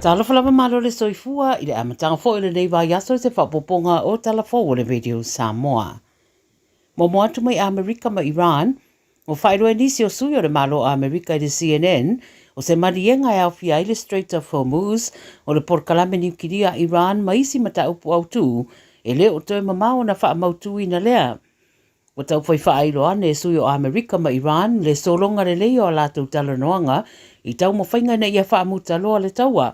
Talafalava malo le soifua i le amatanga fo i le nei vai aso se whapoponga o talafo o le video Samoa. Mo moatu mai Amerika ma Iran, o whaeroe nisi o sui o le malo a Amerika i le CNN, o se marienga e au fia i le Strait of Hormuz, o le porkalame niukiria Iran ma isi mata upu au tu, e le o toi mamao na wha mautu i na lea. O tau whai whaeiro ane e sui o Amerika ma Iran, le solonga le leo a lātou talanoanga, i tau mo whainga na ia wha amuta loa le taua.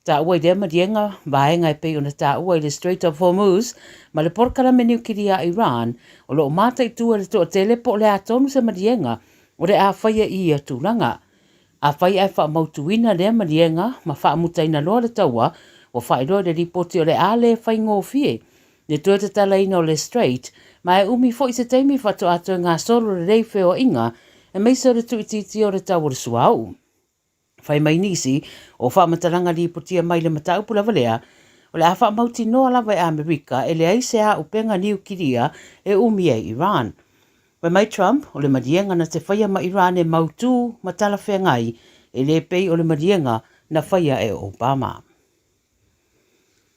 Ta ua i dea marienga, vaenga e pei o na ta ua i le Strait of Hormuz, ma le porkara me niukiria Iran, o lo o mata i tua le toa tele po le atonu se marienga, o le a whaia i a tūranga. A whaia e wha mautuina le marienga, ma wha amutaina loa le taua, o whaeroa le ripoti o le ale whai ngō fie. Le tua te talaina o le Strait, ma e umi fo i se teimi whato ato ngā solo le reife o inga, e meisa le tuititi o le taua le suau. Whai mai nisi, o whamataranga li potia mai le mataupu lava lea, o le a whamauti noa lava e Amerika e le aise a upenga niukiria e umi e Iran. Wai mai Trump, o le marienga na te whaia ma Iran e mautu ma tala whengai, e le pei o le marienga na whaia e Obama.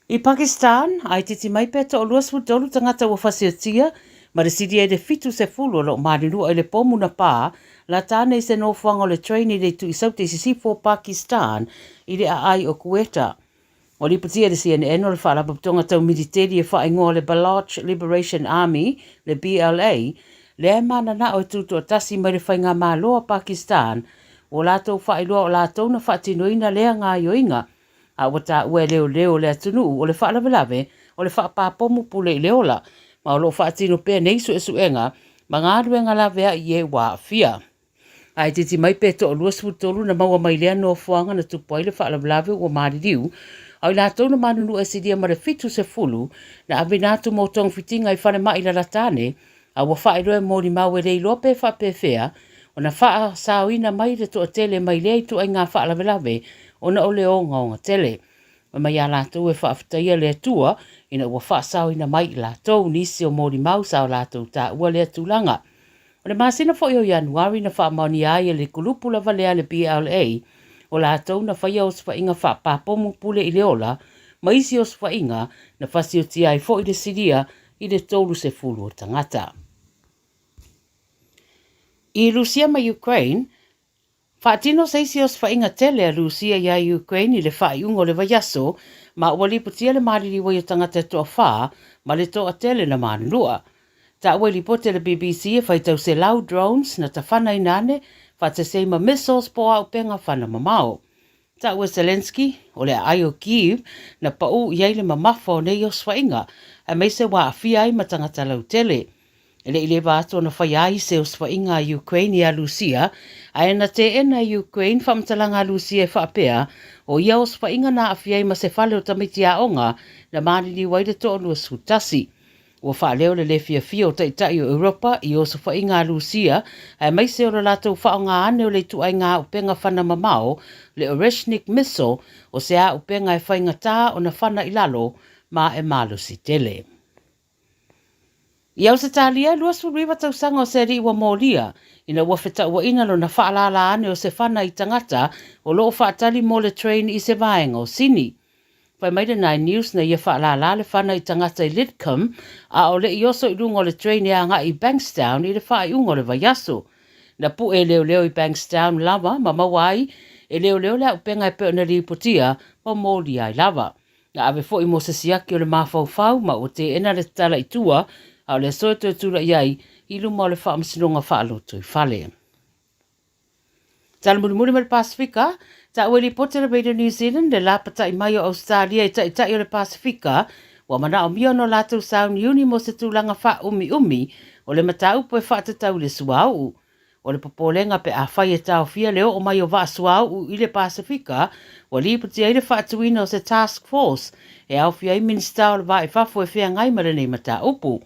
I Pakistan, ai titi mai peta o luasfu tolu tangata wa whasiotia, ma le sidi e le fitu se fulu lo marirua e le pomu na pā, la tāne se no whanga le traini le tu i saute i sisifo Pakistan i le ai o Kuweta. O li putia le CNN o le whaarapa putonga tau militeri e whaingoa le Baloch Liberation Army, le BLA, le e mana na o tutu o tasi mai le whainga mā loa Pakistan, o lātou whailoa o lātou na whaatinoina lea ngā yoinga, a wata ue leo le atunu o le whaalawelawe o le whaapapomu pule i leola, ma o lo whaatino pēr neisu e suenga, ma ngā ruenga la vea i e wā fia. Ai titi mai peto o luasfu tolu na maua mai lea no fuanga na tupoi le whaalawelawe o maririu, au lātou na manunu e sidia ma le fitu se fulu, na avinatu mo tong fitinga i whane mai la latane, a wa whaeroe mōri mau e rei lope whapewhea, o na wha sauina mai le to tele mai lea i tu ai ngā whaalawelawe, o na ole o ngaonga tele. Ma mai a lātou e whaafutaia lea tua, ina ua wha sauina mai lātou nisi o mōri mau sao lātou tā ua lea tūlanga. O le māsina fo i o Januari na wha mauni ai le kulupu lava lea le BLA, o lātou na whaia o swainga wha pāpomu pule i leola, ma isi o swainga na whasi o tiai fo i le siria i le tolu se fulu o tangata. I Rusia ma Ukraine, whaatino seisi o swainga tele a Rusia ia Ukraine i le whaiungo le vaiaso, ma ua liputia le mariri wai o tangata toa wha, ma le toa tele na manurua. Ta ua lipote le BBC e whaitau se lau drones na ta whana inane, whate seima missiles po au penga whana mamao. Ta ua Zelensky, o le ai o Kyiv, na pau iai le mamafa o nei o swainga, a meise wa a fiai ma tangata lau tele. Ele ile vato na whaiai se o swainga a Ukraine a Lucia, a ena te ena Ukraine whamtalanga Lucia e whapea, o ia o swainga na a fiai ma se whale o tamiti a onga, na mariri waida to o lua sutasi. Ua whaaleo le lefia fia o taitai o Europa i o sa whainga a Lucia, a maise o lato whaonga ane o le tuai ngā upenga whana mamao, le Oreshnik missile o se a upenga e whainga tā o na whana ilalo, ma e malo si tele. I au se talia, luasu riva tausanga o se riwa mōria, ina ua wheta ua ina lo na whaalala ane o se whana i tangata, o loo whaatali mo le train i se vaenga o Sini. Whai maida Nine News na ia whaalala le whana i tangata i Lidcombe, a o le i oso i rungo le train i anga i Bankstown i le whai ungo le vaiaso. Na pu e leo leo i Bankstown lava, ma mawai, e leo leo le upenga e peo na ripotia, ma mōri ai lava. Na ave fo i mo se siaki o le mawhau ma o te ena le tala i tua, au le soto tula iai, i luma o le whaamsinonga whaaloto i whale. Tala muri me le Pasifika, ta ue li pote le Radio New Zealand, le lapata i mai o Australia i tai o le Pasifika, wa mana o mio no lātou sauni uni mo se tūlanga wha umi, o le mataupo e whaatatau le suau. O le popolenga pe a whai e tau fia leo o mai o wa suau i le Pasifika, wa li pote ai le whaatuina o se Task Force, e au fia i minista o le wa e whafo e whia ngai mara nei mataupo.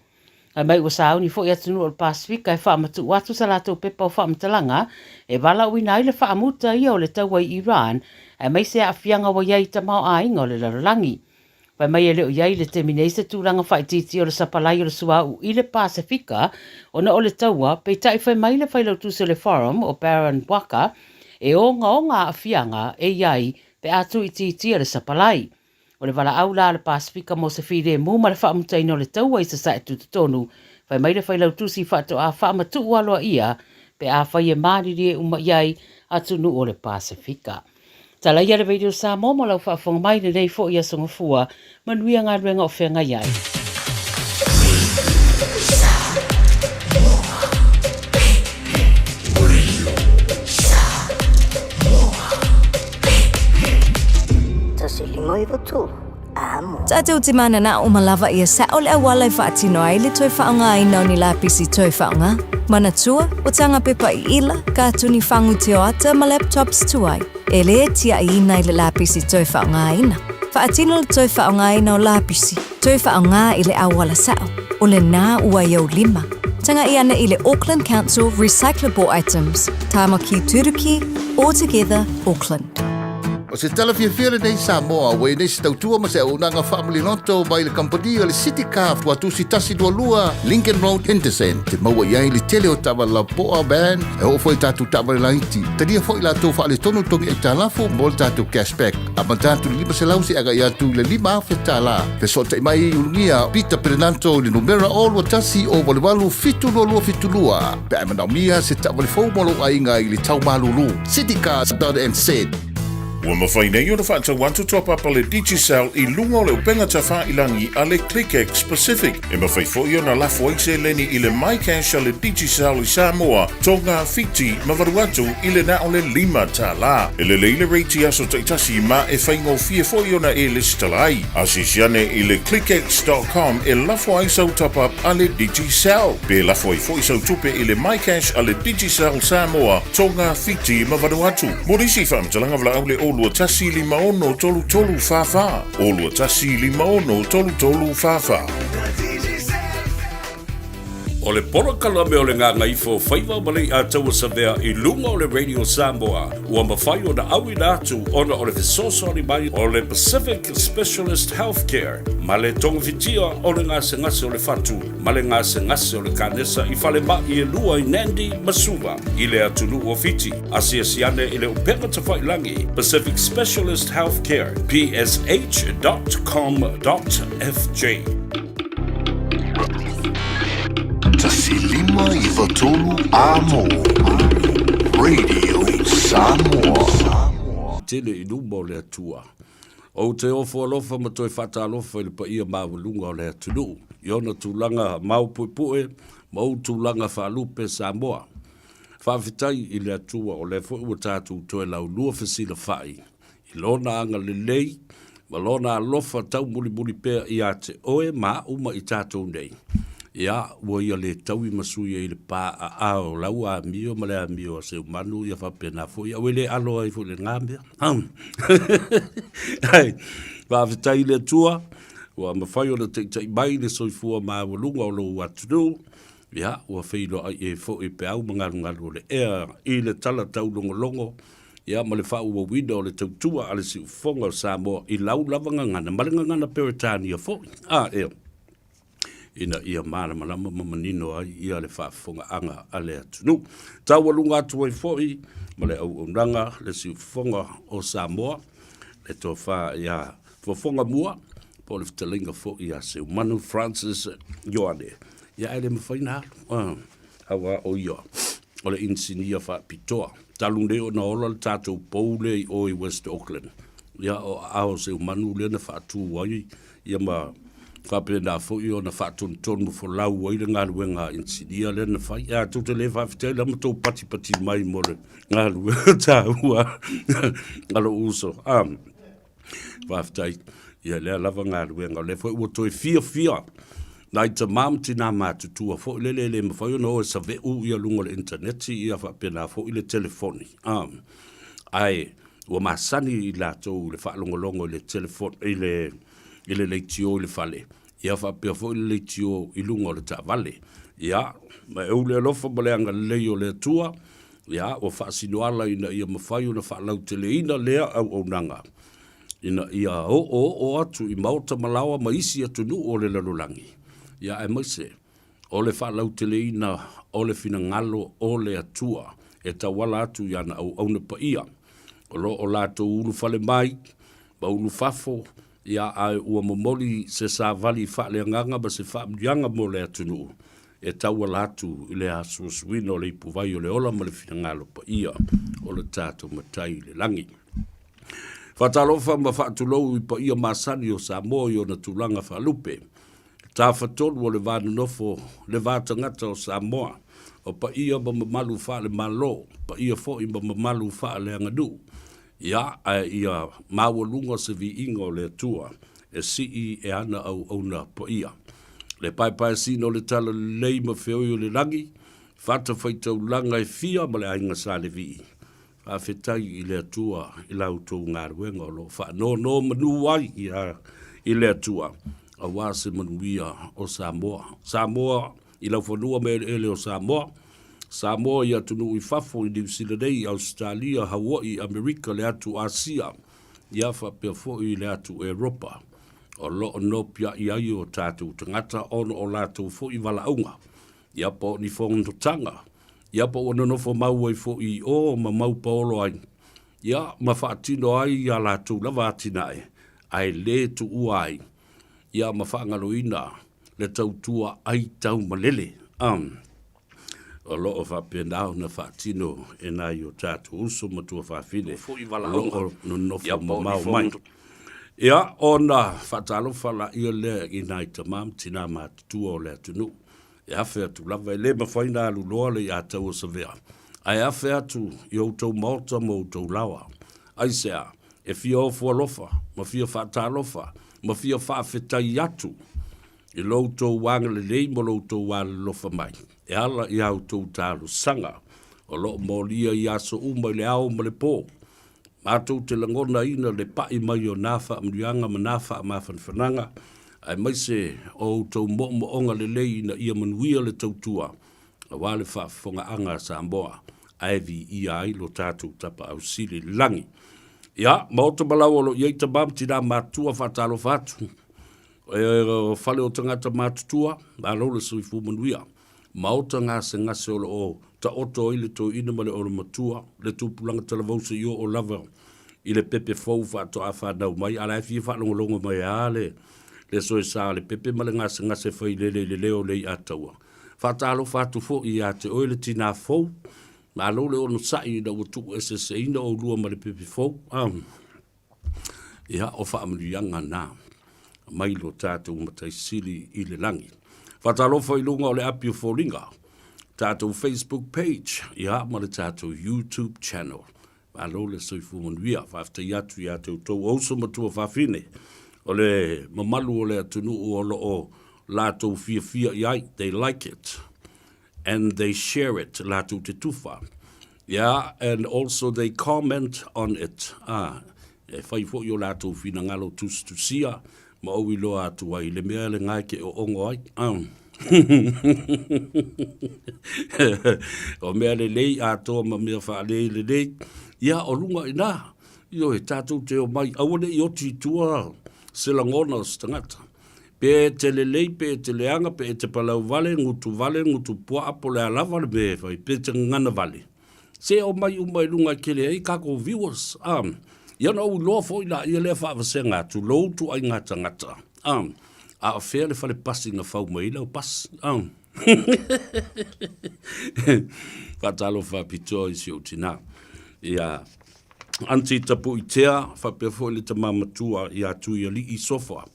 Ai mai ua sauni fo i atunu o le Pasifika e whaamatu watu sa lātou pepa o whaamatalanga, e wala uina i le whaamuta ia o le taua i Iran, e mai se a whianga wa iai tamau a inga o le larolangi. Wai mai e leo iai le terminase tūranga whaititi o le sapalai o le suau i le Pasifika, o na o le taua, pei tai whai mai le whailau tuse le forum o Baron Waka, e o ngā a whianga e iai pe atu i tia le sapalai. O le wala au la le Pasifika mo se whire mu ma le whaamutaina o le taua i sa sae tututonu, whai mai le whailau tusi whato a whaamatu waloa ia, pe a whai e mariri e uma iai atu nu o le Pasifika. Tala ia le radio Samoa mo lau whaafonga mai le nei fo ia songafua, manuia ngā ruenga o whenga iai. Tātou te mana na o malawa ia sa o le awala i whaatino ai le toi whaonga i nau ni la pisi toi whaonga. Mana tua o tanga pepa i ila ka tuni whangu te o ata ma laptops tuai. E le tia i ina i le la pisi toi whaonga ina. Whaatino le toi whaonga i nau la pisi. Toi whaonga i le awala sao. O le nā ua iau 5. Tanga i ana i le Auckland Council Recyclable Items. Tāma ki Turuki, All Together Auckland. O se tala fia nei Samoa, wei nei se tautua ma se au nanga family noto mai le kampania le City Car fua tusi tasi lua Lincoln Road Henderson. Te maua iai le tele o tawa la poa band, e ho foi tatu tawa le laiti. Tadia foi la tau whaale tonu tongi e talafu, mo le tatu cashback. A ma tatu lima se lausi aga i atu le 5 awhi tala. Pe so te mai ulungia, Peter Prenanto le numera o lua tasi o walewalu fitulua. Pe a manaumia se tawa le fōmolo ainga i le tau malulu. citycar.nz. Ua mawhai nei o na whaata wantu top up le Digicel i lunga o le upenga ta wha ilangi a le ClickX Pacific. E mawhai fo i o na lafo aise leni i le MyCash a le Digicel i Samoa, tonga fiti mawaru atu i le na o le 5 ta la. E le leile reiti aso taitasi ma e whaingo fie fo i o na e listalai. Asisiane i le clickx.com e lafo aise top up a le Digicel. Pe lafo ai fo i sau tupe i le MyCash a le Digicel Samoa, tonga fiti mawaru atu. Morisi whamtalanga vla au le Olua tasi 5 tolu fafa. Olua tasi 5 tolu fafa. O le porokala me o le Gagaifo Faiva malei a taua savea i lunga o le Radio Samoa. Ua mawhai o na awi nātu ona o le fesosori mai o le Pacific Specialist Healthcare. Ma le tongafitia o le ngase o le fatu. Ma le ngase o le kanesa i whale ma i e lua i Nandi Masuva. I le atunu o fiti. Asiasiane i le upenga tawhailangi. Pacific Specialist Healthcare. psh.com.fj. Tasi 5 i watolu amo. Radio Samoa. Tele i numba o le atua. O te ofo alofa ma toi whata alofa i le pa ia mawalunga o le atunu. Iona tūlanga maupupue, mau tūlanga whalupe Samoa. Whawhitai i le atua o le fo ua tātou toi lau lua whasila whai. I lona anga le lei, ma lona alofa tau muli pēr i a te oe ma uma i tātou nei. Ia, ua ia le tau i masuia i le pā a ao lau a mio ma le a mio a seu manu ia whapena fo ia wele alo ai fo le ngāmea. Hei, whawhitai le tua, ua mawhai o na teitai mai le soifua ma walunga o lo atunu. Ia, ua whilo ai e fo i pe au mangaru le ea i le tala tau longo. Ia, ma le whau ua wina o le tautua a le si ufonga o Samoa i lau lavanga ngana, malenga ngana peritania fo. Ea. Ina ia mana malama mamanino ai ia le whaafonga anga a le atunu. Tau walunga atu ai foi, ma le au unranga le si ufonga o Samoa, le tō wha ia whafonga mua, po le fitalinga fo ia se umanu Francis Ioane. Ia ele mawhaina hawa o ia, o le insinia wha pitoa. Talu leo na ola le tātou poule i oi West Auckland. Ia o ao se umanu le na whaatu wai, ia ma whapena fo i o na whaatun tonu fo lau wai le ngā luenga insinia le na whai. Ia tūte le whawhitai lama tau pati mai mo le ngā luenga tā ua alo uso. Whawhitai, ia lea lava ngā luenga le fo ua toi fia. Nai ta mamti nā mātutua fo i le mawhai o na o e sa veu ia lunga le interneti ia whapena fo i le telefoni. Ai, ua masani i lātou le whaalongolongo i le telefoni, i le leitio i le whale. Ia whapea fo i le leitio i lunga o le ta vale. Ia, ma eu le alofa ma le anga leo le tua. Ia, o whaasinoala ina ia mawhai o na whaalau tele ina lea au nanga. Ina ia o atu i mauta malawa ma isi atu nu o le lalulangi. Ia e maise, o le whaalau tele ina, o le fina ngalo, o le atua, e tawala atu ia na au na pa ia. o lo o lātou ulu fale mai, ba ulu fafo, ia ai ua momoli se sa vali whaaleanganga ba se whaamdianga mo le atunu. E taua latu i le asuasuino le ipuvai o le ola ma le finangalo pa ia o le tātou matai le langi. Whatalofa ma whaatulou i pa ia masani o Samoa i o na tūlanga whalupe. Tā whatolu o le vānunofo le vātangata o Samoa o pa ia ba mamalu wha le malo, pa ia fo i ba mamalu wha le angadu. Ia ia mawalunga se vi ingo le tua e sii e ana au na pa ia. Le pai sino le tala lei ma feo i o le langi, whata whaitau langa e fia ma le ainga sa le vi. Whawhetai i le atua i lautou ngā ruenga o lo wha no manu wai i le atua a wase manuia o Samoa. Samoa i lau whanua me ele o Samoa. Samoa i atunu i fafo i New Zealand, Australia, Hawaii, Amerika, le atu Asia, i awha pia fo i le atu Europa. O lo no pia i ai o tātou tangata ono o lātou fo i walaunga. I apa o ni whongtotanga. I apa o nonofo mau ai fo i o ma mau paolo ai. Ia ma whaatino ai a lātou lava atinae. Ai le tu uai. Ia ma whaangaloina le tautua ai tau malele. O lo o whapenao na whaatino e nai o tātou uso matua whawhine. Fo i walaunga. No nofo mau mai. Ia, ona whatalo whala ia lea i nai tamam tina mātutua o lea tunu. E awhi atu lava e le mawhaina alu loa le i atau o savea. Ai awhi atu i outou maota mo outou lawa. Ai sea, e fia o fualofa, ma fia whatalofa, ma fia whawhetai atu. I loutou wanga le lei mo loutou wale lofa mai. E ala i autou tālu sanga. O lo molia i aso uma i le ao ma le pō. Mātou te langona ina le pai mai o nāwha amrianga ma nāwha a mawhanwhananga. Ai mai se o tau mo onga le lei na ia manuia le tautua. A wale whafonga anga Samoa. Ai vi i ai lo tātou tapa au sili langi. Ia, maota malau olo iei tabam tina mātua whatalo whatu. E whale o tangata mātutua, alo le suifu manuia. Maota ngase olo o ta oto i le tō ina ma le oro matua, le tūpulanga talavausa i o lava, i le pepe fau whato a whanau mai, ala e fia whanongolonga mai ale, le soe sa le pepe ma le ngase whai le leo le i ataua. Whatalo whatu fo i a te oile tina fau, ma alo le ono sai na watu SSA ina o lua ma le pepe fau, ia o whaamurianga nā, mai lo tātou matai sili i le langi. Whatalo whai lunga o le api o fōringa, tātou Facebook page, ia ma le tātou YouTube channel. Alo le soifu manuia, whafta iatu i atu tau auso matua whawhine. O le mamalu o le atunu o lo o lātou fia iai, they like it. And they share it, lātou te tuwha. Yeah, and also they comment on it. E whai fo i o lātou whina ngalo tusia, ma au i loa atu ai, le mea le ngai ke o ongo ai. O mea le lei atoa ma mea wha le lei. Ia o lunga i nā. Io he tātou te o mai. Awane i oti tua se langona o stangata. Pe te le lei, pe te leanga, pe te palau vale, ngutu pua apo le alawa le me whai. Pe te ngana vale. Se o mai umai lunga ke le ei kako viewers. Ia na u loa fo i la ia lea wha avasenga tu lou tu ai ngata. A whea le whale pasi ngā whau mai lau pas. Whatalo whapitoa i si o tina. Ia anti tapu i tea, whapefo i le tamamatua i atu i ali i sofa.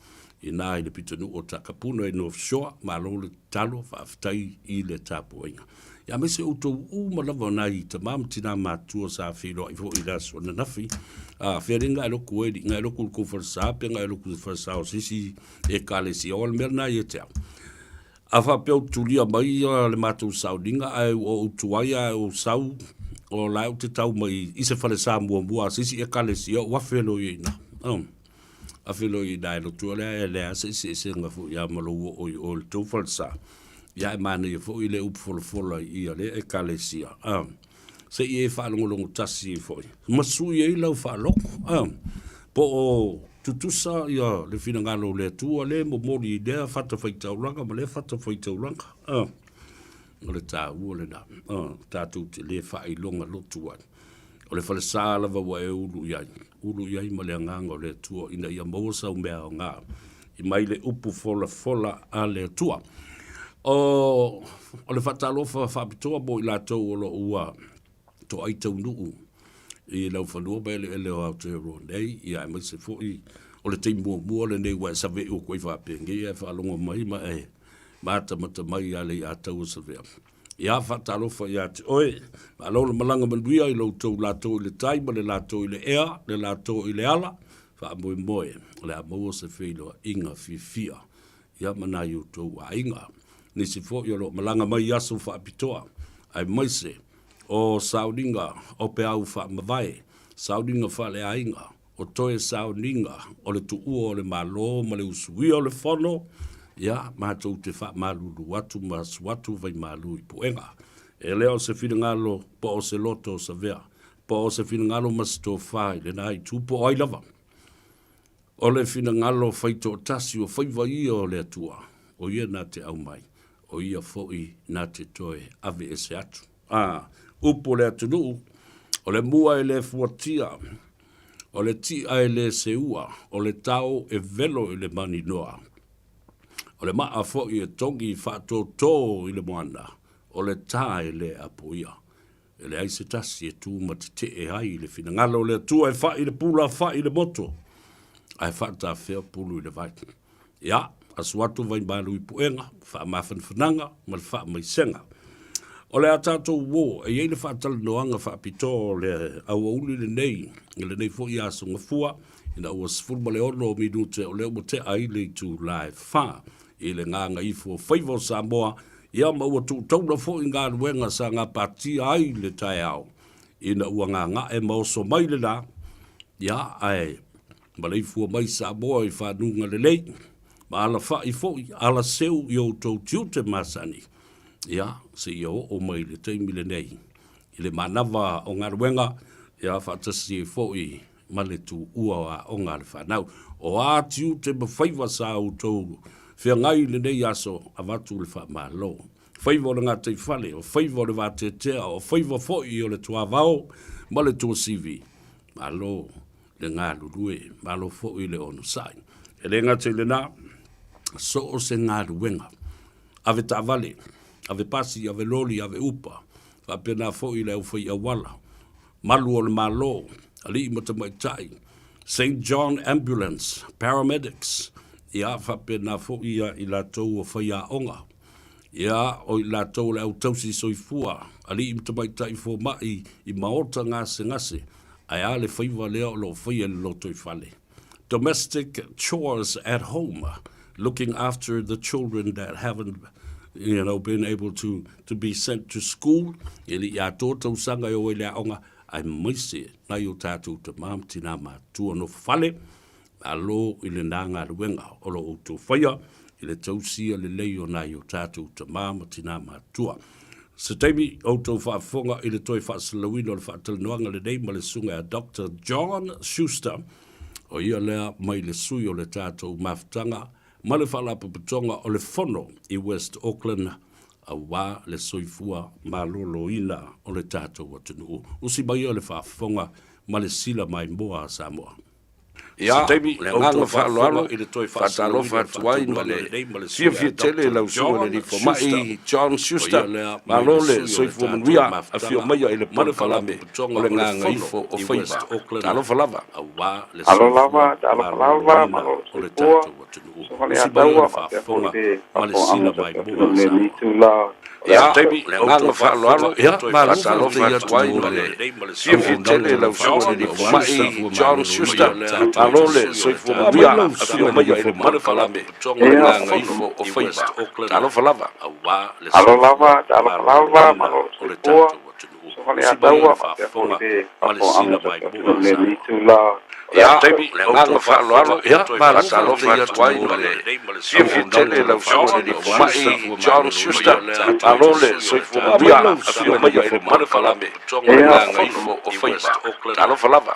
I nā i le pitanu o Takapuna i North Shore, ma lo le talo whaftai i le tapu inga. Ia me se utou umalawa na i tamam tina matua sa whiro i fo i raso na nafi. Whiaringa e loku eri, ngai loku ko wharsapia, ngai loku wharsao sisi e kalesi o almerna i e teo. A whapeo tulia mai le mātou saudinga ai o utuaia o sau o lau te tau mai i se whale sa mua sisi e kalesi o wawhelo i ina. A whilo i nai lo tualea e lea sisi e se ngafu i amalo o i o le tau whalsa. Ia e mana i fo i le upfolfola i a le e kalesia. Se i e whaalongolongo tasi i fo i. Masui e i lau whaaloko. Po o tutusa i a le whinangalo le tua le mo mori i lea whata whaitauranga ma le whata whaitauranga. O le tā ua le na. Tātou te le whailonga lotuan. O le fale sa lava wa e ulu iai. Ulu iai ma le anganga o le tua ina ia mausa o mea o ngā. I mai le upu fola a le tua. O le whatalofa whapitoa mo i lātou o lo ua to aitau nuu. I lau whanua mai ele o Aotearoa nei, i ai mai se fōi o le teimu mua le nei wa sa ve o koe whapenge, e whalonga mai ma e mata mai ale i atau sa vea. Ia whatalofa i ate oe, ma lau le malanga manuia i lau tau lātou i le taima, le lātou i le ea, le lātou i le ala, wha moe, le a maua se wheloa inga fia. Ia mana i o tau a inga. Nisi fōi o lo malanga mai aso whapitoa, ai maise, o sauninga o pe au wha mawai, sauninga wha le ainga, o toe sauninga, o le tuua o le malo, ma le usui o le whono, ia, mātou te wha malulu watu, mas watu vai malu i puenga. E leo se whina ngalo, po o se loto sa vea, po o se whina ngalo mas tō whai, le nai tūpo ai lava. O le whina ngalo whaito o tasi o Faiva i o le atua, o ia nā te au mai, o ia fo'i nā te toe ave e se atu. Upo le atunu, o le mua e le fuatia, o le tia e le seua, o le tau e velo i le mani noa. O le maa fo'i e tongi whātō tō i le moana, o le tā e le apoia. E le aise tasi e tū mati te e hai i le finangalo le atua e wha i le pula wha i le moto. Ai whata whea pulu i le vaiti. Ia, asuatu vai malu i puenga, wha mawhanwhananga, ma le wha mai senga. O le atatou wo, e iei le whaatala noanga whaapito le aua uli le nei fo i aso ngafua, ina ua sifurma le ono o minute o leo mo te aile tu live wha, i le nganga ifo Faiva o Samoa, ia maua tu tauna fo i ngā ruenga sa ngā pati ai le tai au, ina ua ngā e maoso mai le nā, ia ai, ma le ifua mai Samoa i whanunga le lei, ma ala wha i fo i ala seu i o tau tiute masani, ia, se ia o mai le teimi le nei. I le manawa o ngā ruenga, ia whaatasi e fōi ma le tu ua o ngā le whanau. O ātiu te mawhaiva sa au tōru, whia ngai le nei aso a watu le wha malo. Faiva o le ngā tei whale, o faiva o le wate tea, o faiva fōi o le tua vau, ma le tua sivi. Malo le ngā lurue, malo fōi le ono sai. E le ngā te le nā, so o se ngā ruenga. Ave ta vale, ave pasi, ave loli, ave upa, fa pena fo i leo fai awala, malu o le malo, ali imata mai tai, St. John Ambulance, paramedics, ia fa pena fo i la tau o fai a onga, ia o i la tau le au tausi soifua, ali imata mai tai fo mai i maota ngase, ai ale Faiva leo lo fai e loto i fale. Domestic chores at home, looking after the children that haven't been able to be sent to school. Ili ia tōtau sanga o ele aonga, ai maise, nai o tātou te mam tina mātua no whale, alo i le nanga ruenga, olo o tō whaia, i le tausia le leo nai o tātou te mam tina mātua. Se teimi o tō whaafonga i le toi whaasalawino le whaatalanoanga le nei ma le sunga a Dr. John Schuster, o ia lea mai le sui o le tātou maftanga, ma le whalapa putonga o le whono i West Auckland, a wā le soifua malolo ina o le tātou atunu. Usi mai o le whaafonga ma le sila mai moa a Samoa. Ia, le nganga whaaloalo i le toi whaatalofa tuai ma le fia tele lau sunga le rifo mai John Schuster ma lo le soifua manuia a fio maia i le palawhalame o le nganga ifo o Faiva. Talofa lava. Alo lava, talofa ma lo le tātou atunu. Usi mai o le whaafonga ma le sila mai moa a Samoa. Ia, teimi, le nganga whaaloalo, ia, whaatalofa tuai ma le fia tele lau sunga le rifo mai John Schuster alole soifua manuia a fio maia i le palawhalame o le nganga ifo o Faiva. Talofa lava. Alo lava, talofa ma lo le tātou atunu. Usi mai o le whaafonga ma le sila mai moa a Samoa. Ia, teimi, le nganga whaaloalo, ia, whaatalofa tuai ma le fia tele lau sunga le rifo mai John Schuster alole soifua manuia a fio maia i le palawhalame o le nganga ifo o Faiva. Talofa lava.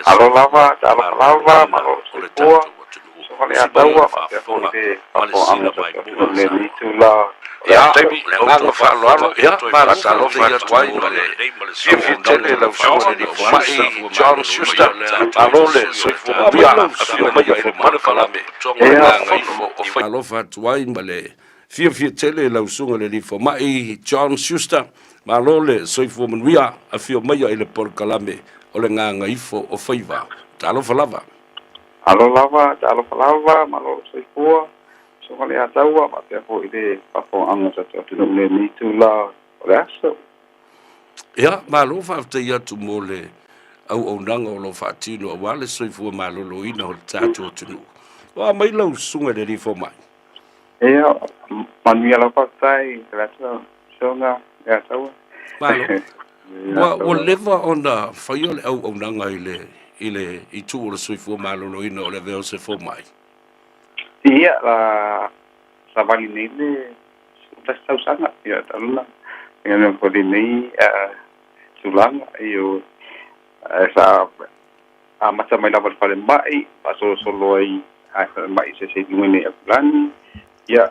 Alo lava, talofa ma lo le tātou atunu. Usi mai o le whaafonga ma le sila mai moa a Samoa. Ya, le nganga whaaloalo, ia, mara talofa atu ai ma le fia tele lau sunga ni mai John Schuster, malole soifu maria, afio mai ele mana kalame, nganga ifo o fai. Alofa atu ai ma le fia tele lau sunga le lifo mai John Schuster, malole soifu maria, afio mai ele por kalame, o le nganga ifo o Faiva. Talofa lava. Alofa lava, malo soifua. So kali ataua ma te po ide papo anga sa te atu le ni tu la o aso. Ya, malo fa te ya tu mole au nanga o lo fa tino o wale soifu malolo ina o tatu o tunu. Wa mai lau sunga le rifo mai. Ea, manuia la pa tai, grata, songa, ya ataua. Malo. Wa leva ona faiole au nanga ile i tu o le soifu malolo ina o le veo se fo mai. Ia la vali nei le tau sanga ia taluna ia me ko nei sulanga io sa mata mai lava fale mai paso solo ai mai se ngene plani ia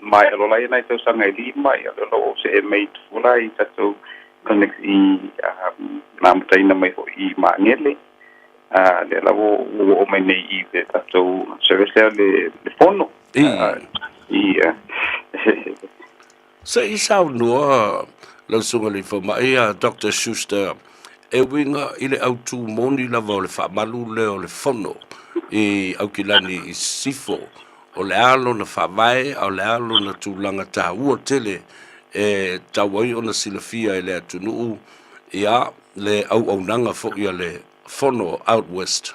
mai lo lai nei tau sanga i mai lo se mai fulai tatu connect i namtaina mai i mangele le lavo o mai nei i te tatou service le fono se i sau noa lau sunga li mai Dr. Schuster e winga i le autu moni lava o le whaamalu le o le fono i au kilani i sifo o le alo na whawai o le alo na tūlanga tā ua tele e tawai o na silafia i le atunuu ia le au nanga fo ia le fono out west.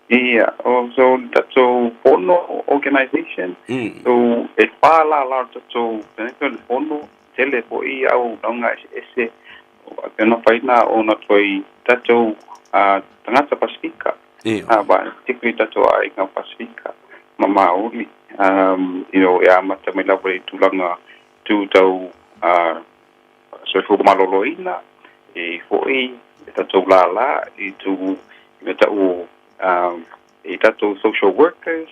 Yeah, also that's a fono organization. So it's far large so the fono tele po I au nanga ese no faina o na toi tato tangata Pasifika. Ba tikri tato ai nga Pasifika. Mama uli ya mata mai lawe tulanga tu tau so fu maloloina e foi tato la I tu metau tato social workers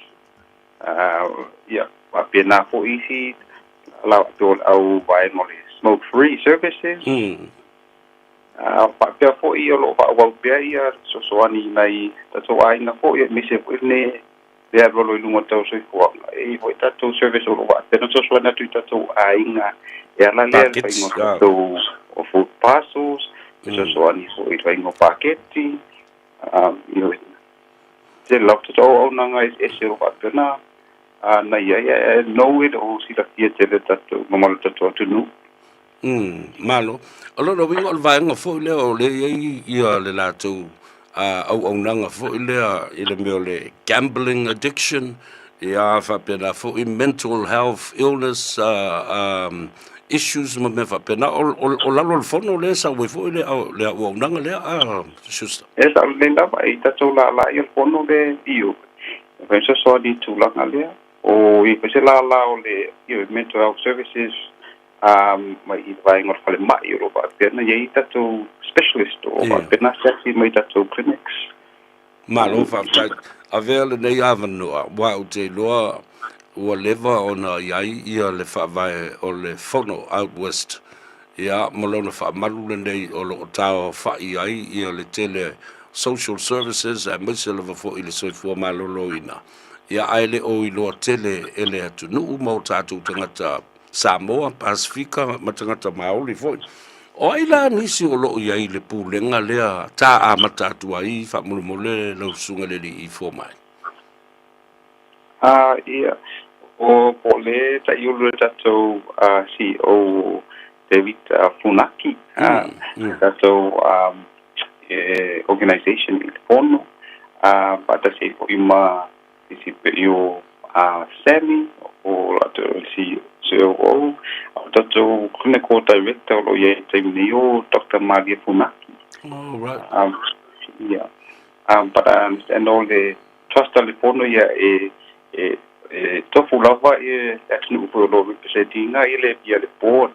pena po isi la tol au vai no smoke free services pa pe po I lo pa wa pe ia so ani nai tato ai na po ia mise ne de lo lungo tau so ko e foi tato service lo va pero so na tu tato ai nga ia la le pa ngo to o food parcels so ani so I vai ngo paketi te lafta o nanga e se ro patena na ia no it o si la kia te tatu mamal tatu tunu malo alo wingo vai ngo fo le o le ia le la tu au nanga fo le me le gambling addiction ia fa pena fo mental health illness issues ma me fa pena o lalo fono le sa we fo le o nanga le just esa le la vai tatu la il fono le io penso so di tu la ngale o I pese la o le io mental health services mai I vai ngor fale mai ro ba pena ye tatu specialist o ba pena sexy mai tatu clinics malo fa avele nei avano wa o te loa o leva ona ia le fa vai o le fono out west ia molona fa malu nei o lo tao fa ia le tele social services a misel of for ile so for maloloina ia aile o ilo tele ele atu nu mo tatu tangata Samoa Pasifika matangata maoli foi o ila nisi o lo ia ile pulenga lea ta a matatu ai fa mulmole lo sunga le I fo mai ia o pole ta yulu tato CEO David Funaki tato organization il fono pada se ima si perio semi o la si CEO tato clinical director lo ye temio Dr. Maria Funaki all right but I understand all the trust telefono ya tofu lava actually for lo representing ile via the board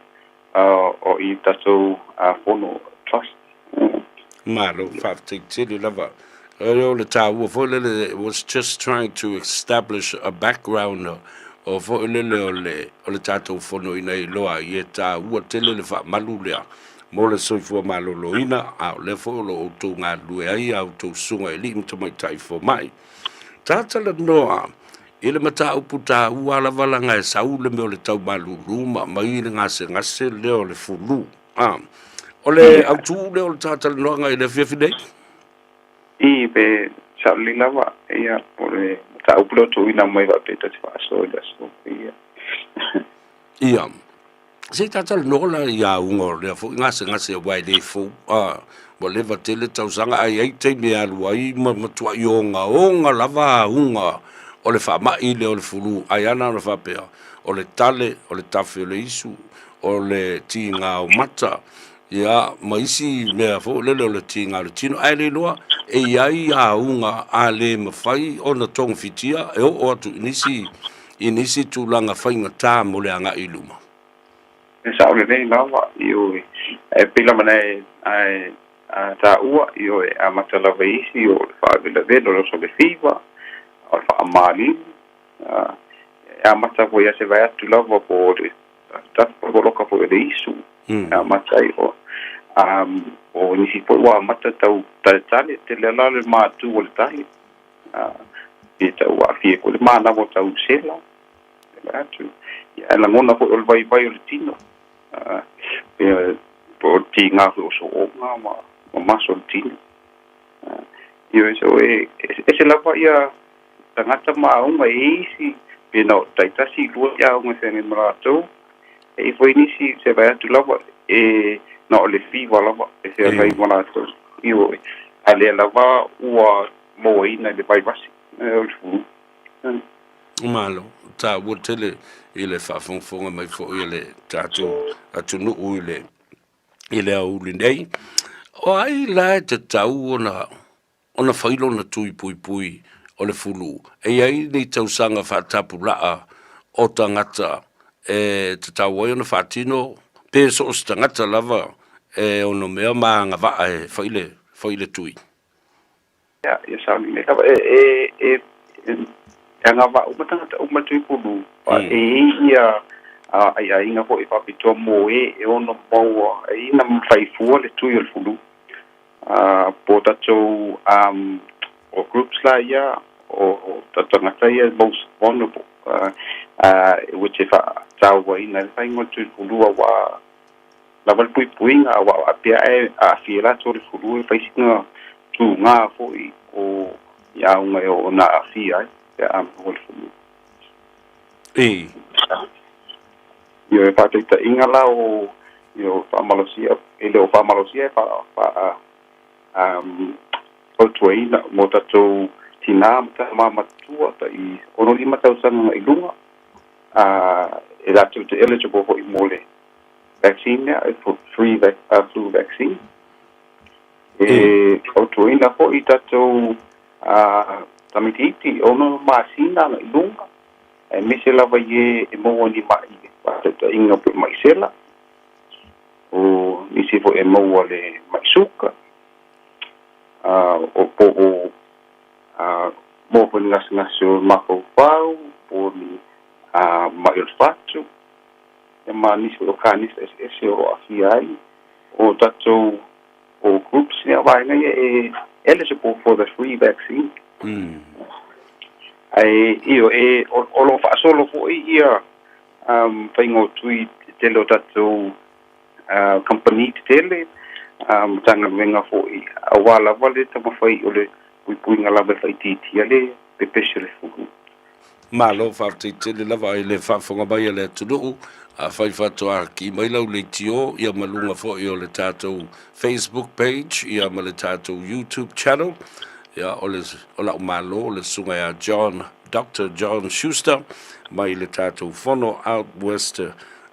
o I tato fono trust malo fa tili lava all the time was just trying to establish a background o fo lele o le tatou fono ina i loa i e tā ua tele le wha malu lea mo le soifua malolo ina a o le fo lo o tō ngā lue ai au tō sunga e li mta mai tai fo mai tātala noa i le mata upu tā ua la valanga e sau le meo le tau malulu ma mai le ngase leo le fulu o le au tū leo le tātala noa ngai le whiawhinei I pe sa lava ia o le ta upu to ina mai va pe ta so da so ia se tātala noa la ia ungo le fo ngase wai le fo mo le va tele tau sanga ai te me alu ai ma tua i onga lava unga o le wha mai le o le fulu ai ana o le wha pea o le tale o le tafe o le isu o le ti ngā o mata ia ma isi mea fo lele o le ti ngā o le tino ai le loa e iai a unga a le mawhai o na tong fitia e o atu inisi tūlanga whainga tā mo le anga i luma e sa o le nei lava i o e pila mana e ta ua i o e amata lava isi o le wha vela velo lo so le Faiva o le wha amali e amata po ia se vai atu lava po le tapo loka po le isu amata i o nisi po ua amata tau tale te le lale mātu o le tahi i tau a fie ko le mana mo tau sela atu ia la ngona po o le vai o le tino po ti ngā o so o ngā ma maso le tino io so e se lava ia tangata maunga e isi pena taitasi lua ia unga se maratou e foi nisi se vai atu lava e no le Faiva lava e se vai maratou io ale lava ua mo ina le vai basi o fu malo ta wotele ile fa fonga mai fo ile tatu atunu ile au lindei o ai la te tau ona failo na tui pui o le fulu e ai nei tau sanga fa tapu laa o tangata e te tau ai ona fatino pe so tangata lava e ono mea maanga va e faile tui ya sa ni me lava e nga va uma tui pulu e ia ai nga ko e papito mo e ono mo e na fai fu le tui o fulu po tatou o groups la ia o tangata ia most vulnerable which if tau wai na fai ngo tui fulu wa la val pui nga wa apia e a fiela to le fulu e fai singa tu nga fo o ia unga o na afia ya o fulu io e patita ingala o io famalosia ele o famalosia pa o tuaina mo tatou tina mama tua ta i ono lima tau sanga i lunga e la tu te eligible for imole vaccine for free flu vaccine e o tuaina po i tatou tamititi ono masina i lunga e mise lava ye e mo ni mai ta inga po mai sela o nisi po e mo le mai suka o po mo po ngas mako pau po ni mai fatu e ma nisi o kanis e o afiai o tato o groups ne vai na e eligible for the free vaccine ai io e o lo fa solo fo ia faingo tui tele tato company tele tanga venga fo i awala vale tama fai ole pui ngala be fai titi ale pe peshe fu malo fa tele lava ile fa fonga ba ile tudu a fai fato a ki mai lau le tio ia malunga fo i ole tato Facebook page ia ma le tato YouTube channel ia ola malo le sunga ya Dr. John Schuster mai le tato fono out west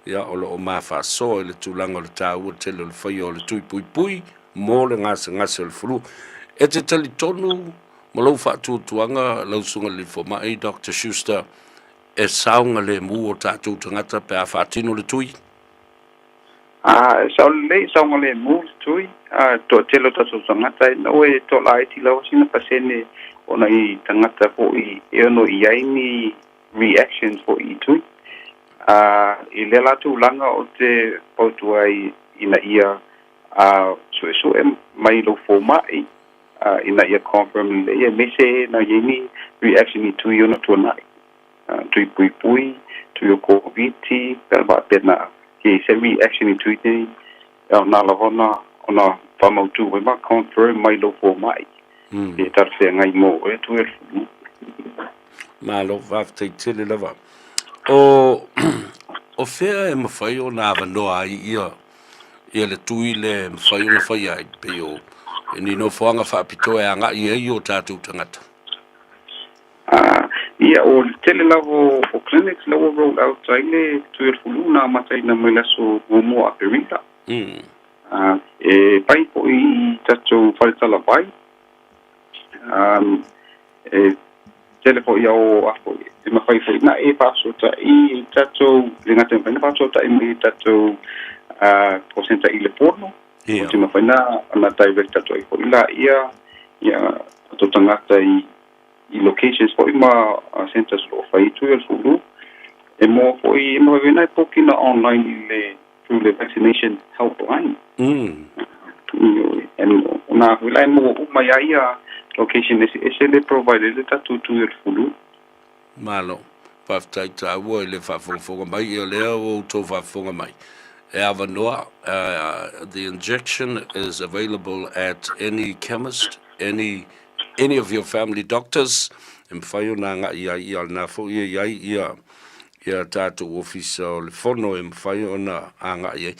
ia o lo mafa so le tulanga le tau tele le fai o le tui pui mo le ngase le fulu e te tali tonu mo lo fa tuanga lo sunga le fo mai Dr. Schuster e saunga le mu o tatu tangata pe a fatino le tui saunga le mu tui to telo tatu tangata no e to lai ti lo sina pasene ona I tangata po I no I ai ni reactions for I tui. I le la tūlanga o te pautua ina ia so mai lo fo mai ina ia confirm le ia mese na yeni reaction I tui ona tuanai. Tui pui, tui o COVID, ba pena ke se reaction I tui te na lavona ona whamautu we ma confirm mai lo fo mai. E tarwhea ngai mō e tui e fu. Ma lo vaf te tele lava. O fea e mawhai o nā wanoa ia le tui le mawhai o na whai ai pe o e ni no whaanga whaapito e anga I e o tātou tangata. Ia o tele lavo o clinics lavo roll out ai le tui e fulu nā matai na mai laso umo a perita. E pai po I tatou wharetala vai. E tele po ia o afo e mawhai po ina e pasota I tatou le ngata mwhaina pasota me tatou posenta I le porno o te mawhaina ana direct tatou I po ila ia tatou tangata I locations po ima centers lo whai tui al fulu e mo po I mawhaina po kina online I le through the vaccination helpline and ona wilai mo umaya ia location is le provided le tatu tu el fulu malo paftai ta wo le fa fonga mai e le o to fa fonga mai e avanoa the injection is available at any chemist any of your family doctors and fayo na nga ia na fo ia tatu office o le fono e fayo na anga ia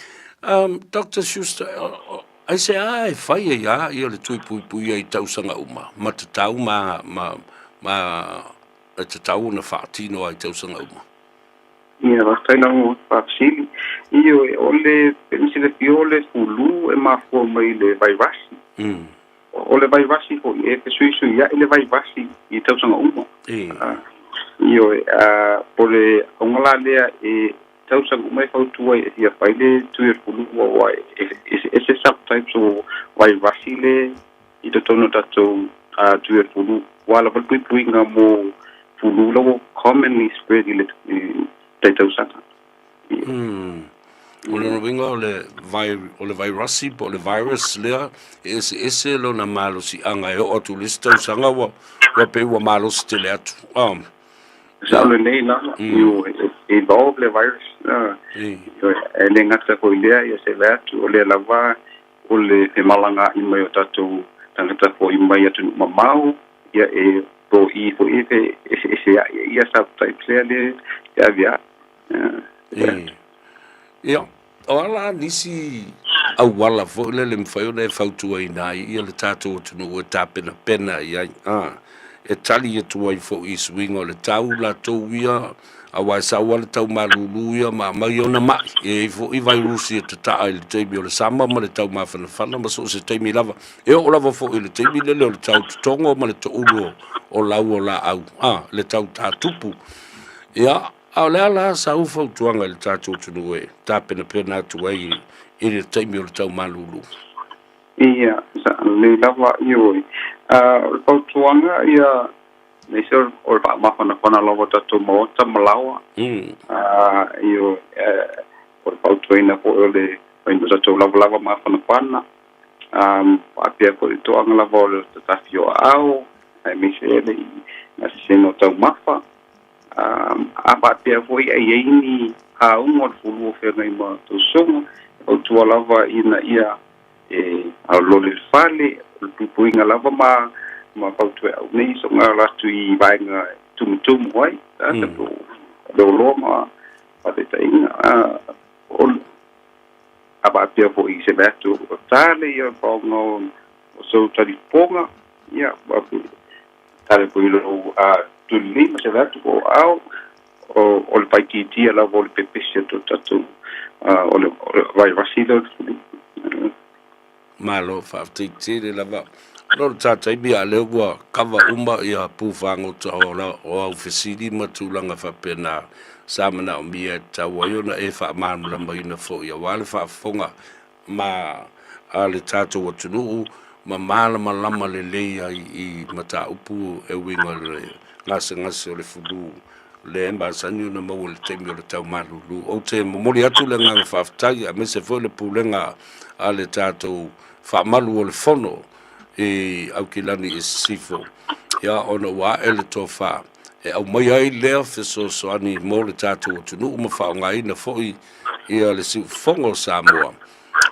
Dr. Schuster I say ai fai ia le tui pui ai tausanga uma matatau ma te tau na whaatino ai tausanga uma. Ia whakaina mo whaapsili. Iyo e ole penisile piole fulu e mafua mai le vairasi. Ole vairasi ho e pe suisu ia ele vairasi I tausanga uma. Iyo pole ongala lea e tausanga uma e whautua e ia whaile tui fulu wa ese subtypes o vairasi le I te tono tatou tui fulu wala pui ngā mo fulu lawo commonly spread I le tausanga. Ole no winga ole vairasi po le virus lea ese lo na malo si anga e o tu lista usanga wa pe wa malo si le atu. Saule nei na you evolve le virus le ngata ko idea ia se latu ole lava ole e malanga I mai o tatou tangata ko I mai atu mamau ia e po I fo e ese ia subtype le ia via ia ola nisi awala fo le mfai le fautu ai nai ia le tatou tunu o tapena pena ia e tali e tuai fo I swing o le tau la tauia a wai sa wale tau malulu ia ma mai ona mai e fo I virusi e tata I le teimi o le sama ma le tau mawhanawhana ma so se teimi lava e o lava fo I le teimi le le tau tutongo ma le taulo o lau o la au le tau tatupu ia a le ala sa ufa utuanga le tatou tunu e tapena pena atu ai I le teimi o le tau malulu ia sa le lava ioi pautuanga ia Nesor or mawhanawhana lawa tatou maota malawa iyo or pautuina po ole waino tatou lava mawhanawhana apia ko le toanga lava o le tatafio au ai mise ele na seno tau mafa apa apia foi ai eini haunga o fulu o whenga I ma tausonga pautua lava ina ia au lole fale pupuinga lava ma pautua au nei so ngā ratu I vaenga tumutumu wai tato leo loma pate tainga apa apia po I se betu o tale ia paunga o so taliponga ia wapu tale po ilo tuli ma se betu o au o le paikitia la o le pepese to tato o le vai vasilo malo whaafteitele lava Loro tātai mea leo ua kawa uma ia pūwhango tahola o au whesiri matulanga whapena samana o mia tau aiona e whaamāmula maina fo ia wale whaafonga ma ale tātou atunuu ma mālama lama le leia I mata upu e winga le ngase o le fulu le mba sani na mo le te mi le tau malulu o te momoli atu le nga whaftai a me se foi le pulenga a le tātou whamalu o le fono au ki lani e sifo ia ona wa ele to fa e au mai ai lea so ani mo le tātou o tunu uma whaongaina foi ia le si fongo Samoa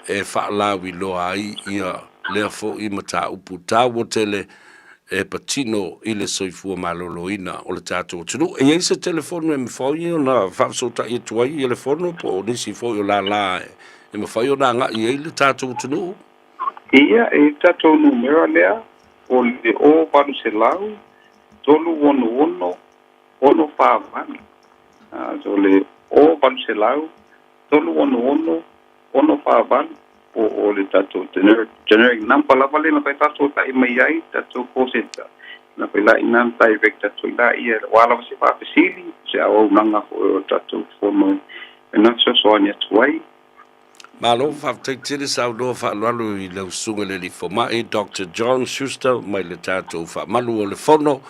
e whaalawi loa ai ia lea foi mata upu tāwo tele e patino i le soifua maloloina o le tātou tunu. E ei se telefonu e mawhai o na whawsota i tuai i le fono po o nisi fwoi o la e mawhai o na nga i ei le tātou tunu. Ia e tātou numero lea o le o paru se lau tolu ono whaavani. So le o paru se lau tolu ono whaavani. O le tātou generic number lava le na kai tātou tai mai ai tātou kōseta na kai la ina direct tātou la ia wala se pa pesili se au nanga o tātou fono e na so ania tuai malo whafteitiri sau no whaalalu i lau sunga le li fomai Dr. John Schuster mai le tātou whamalu o le fono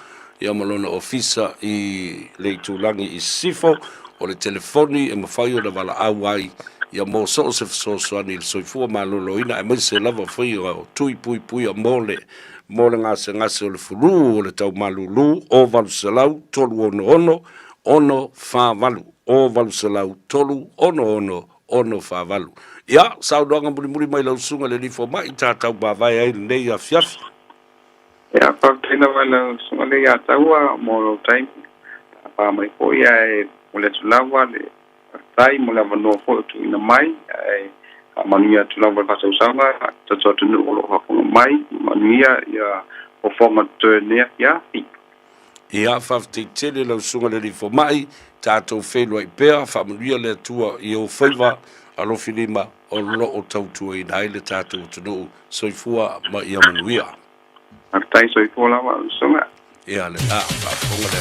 ia malona ofisa i le tūlangi i sifo o le telefoni e mawhai o na wala awai ia mo so ani le soifua maloloina e mai se lava foi o tui pui a mole ngase o le fulu o le tau malulu o valuselau tolu ono whavalu o valuselau tolu ono whavalu ia saudoanga muri mai lausunga le nifo mai tātau bawai ai nei a fiafi ia whaktaina mai lausunga le ia taua mo taimi pa mai po ia e mo le tulawa le tai mo la no fo tu ina mai ai manuia tu la va sa usanga to no lo ha mai manuia ya o forma de ne ya ia fafti tele lo sunga le fo mai tato felo i pea fa manuia le tua i o Faiva alo filima o lo o tautu i nai le tato tu soifua ma ia manuia tai soifua la sunga ia le fa fonga le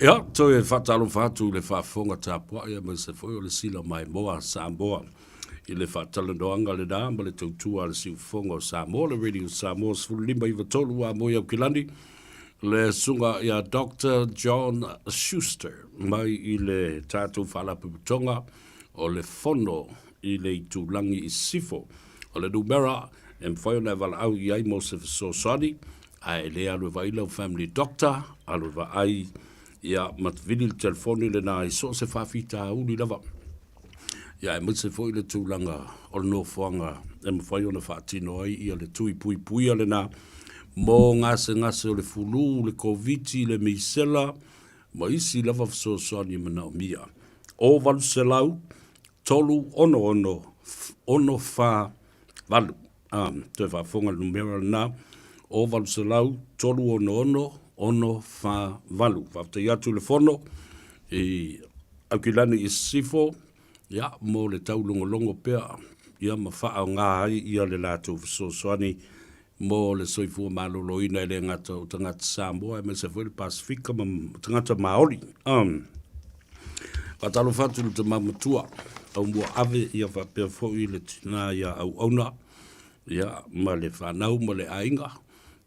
Ia, toi e whatalo whatu le whafonga tāpua ia mai se foi o le sila mai moa Samoa i le whatalo noanga le nāma le tautua le siu fonga o Samoa le radio Samoa sfulu lima iwa tolu a moia o kilani le sunga ia Dr. John Schuster mai i le tātou whalapuputonga o le fono i le tūlangi i sifo o le numera e mwhai o na wala au i ai mo se fesosani ai le alu vaila o family doctor alu va ai ia matvili le telefoni le na iso se whawhita uli lava ia e mutse foi le tūlanga o le no whanga e mwhai o na whaatino ai ia le tui pui le na mo ngase o le fulu le koviti le meisela ma isi lava fesosani mana o mia o valu se lau tolu ono wha valu te whafonga numero na o valu se lau tolu ono wha valu whafte iatu le fono i aukilani i sifo ia mo le tau longo pea ia ma wha au ngā hai ia le lātou soani mo le soifua maloloina i le ngata o tangata Samoa e me se fwere Pasifika ma tangata Maori patalo fatu le te mamatua au mua ave ia whapea fwoi le tina ia au auna ia ma le whanau ma le ainga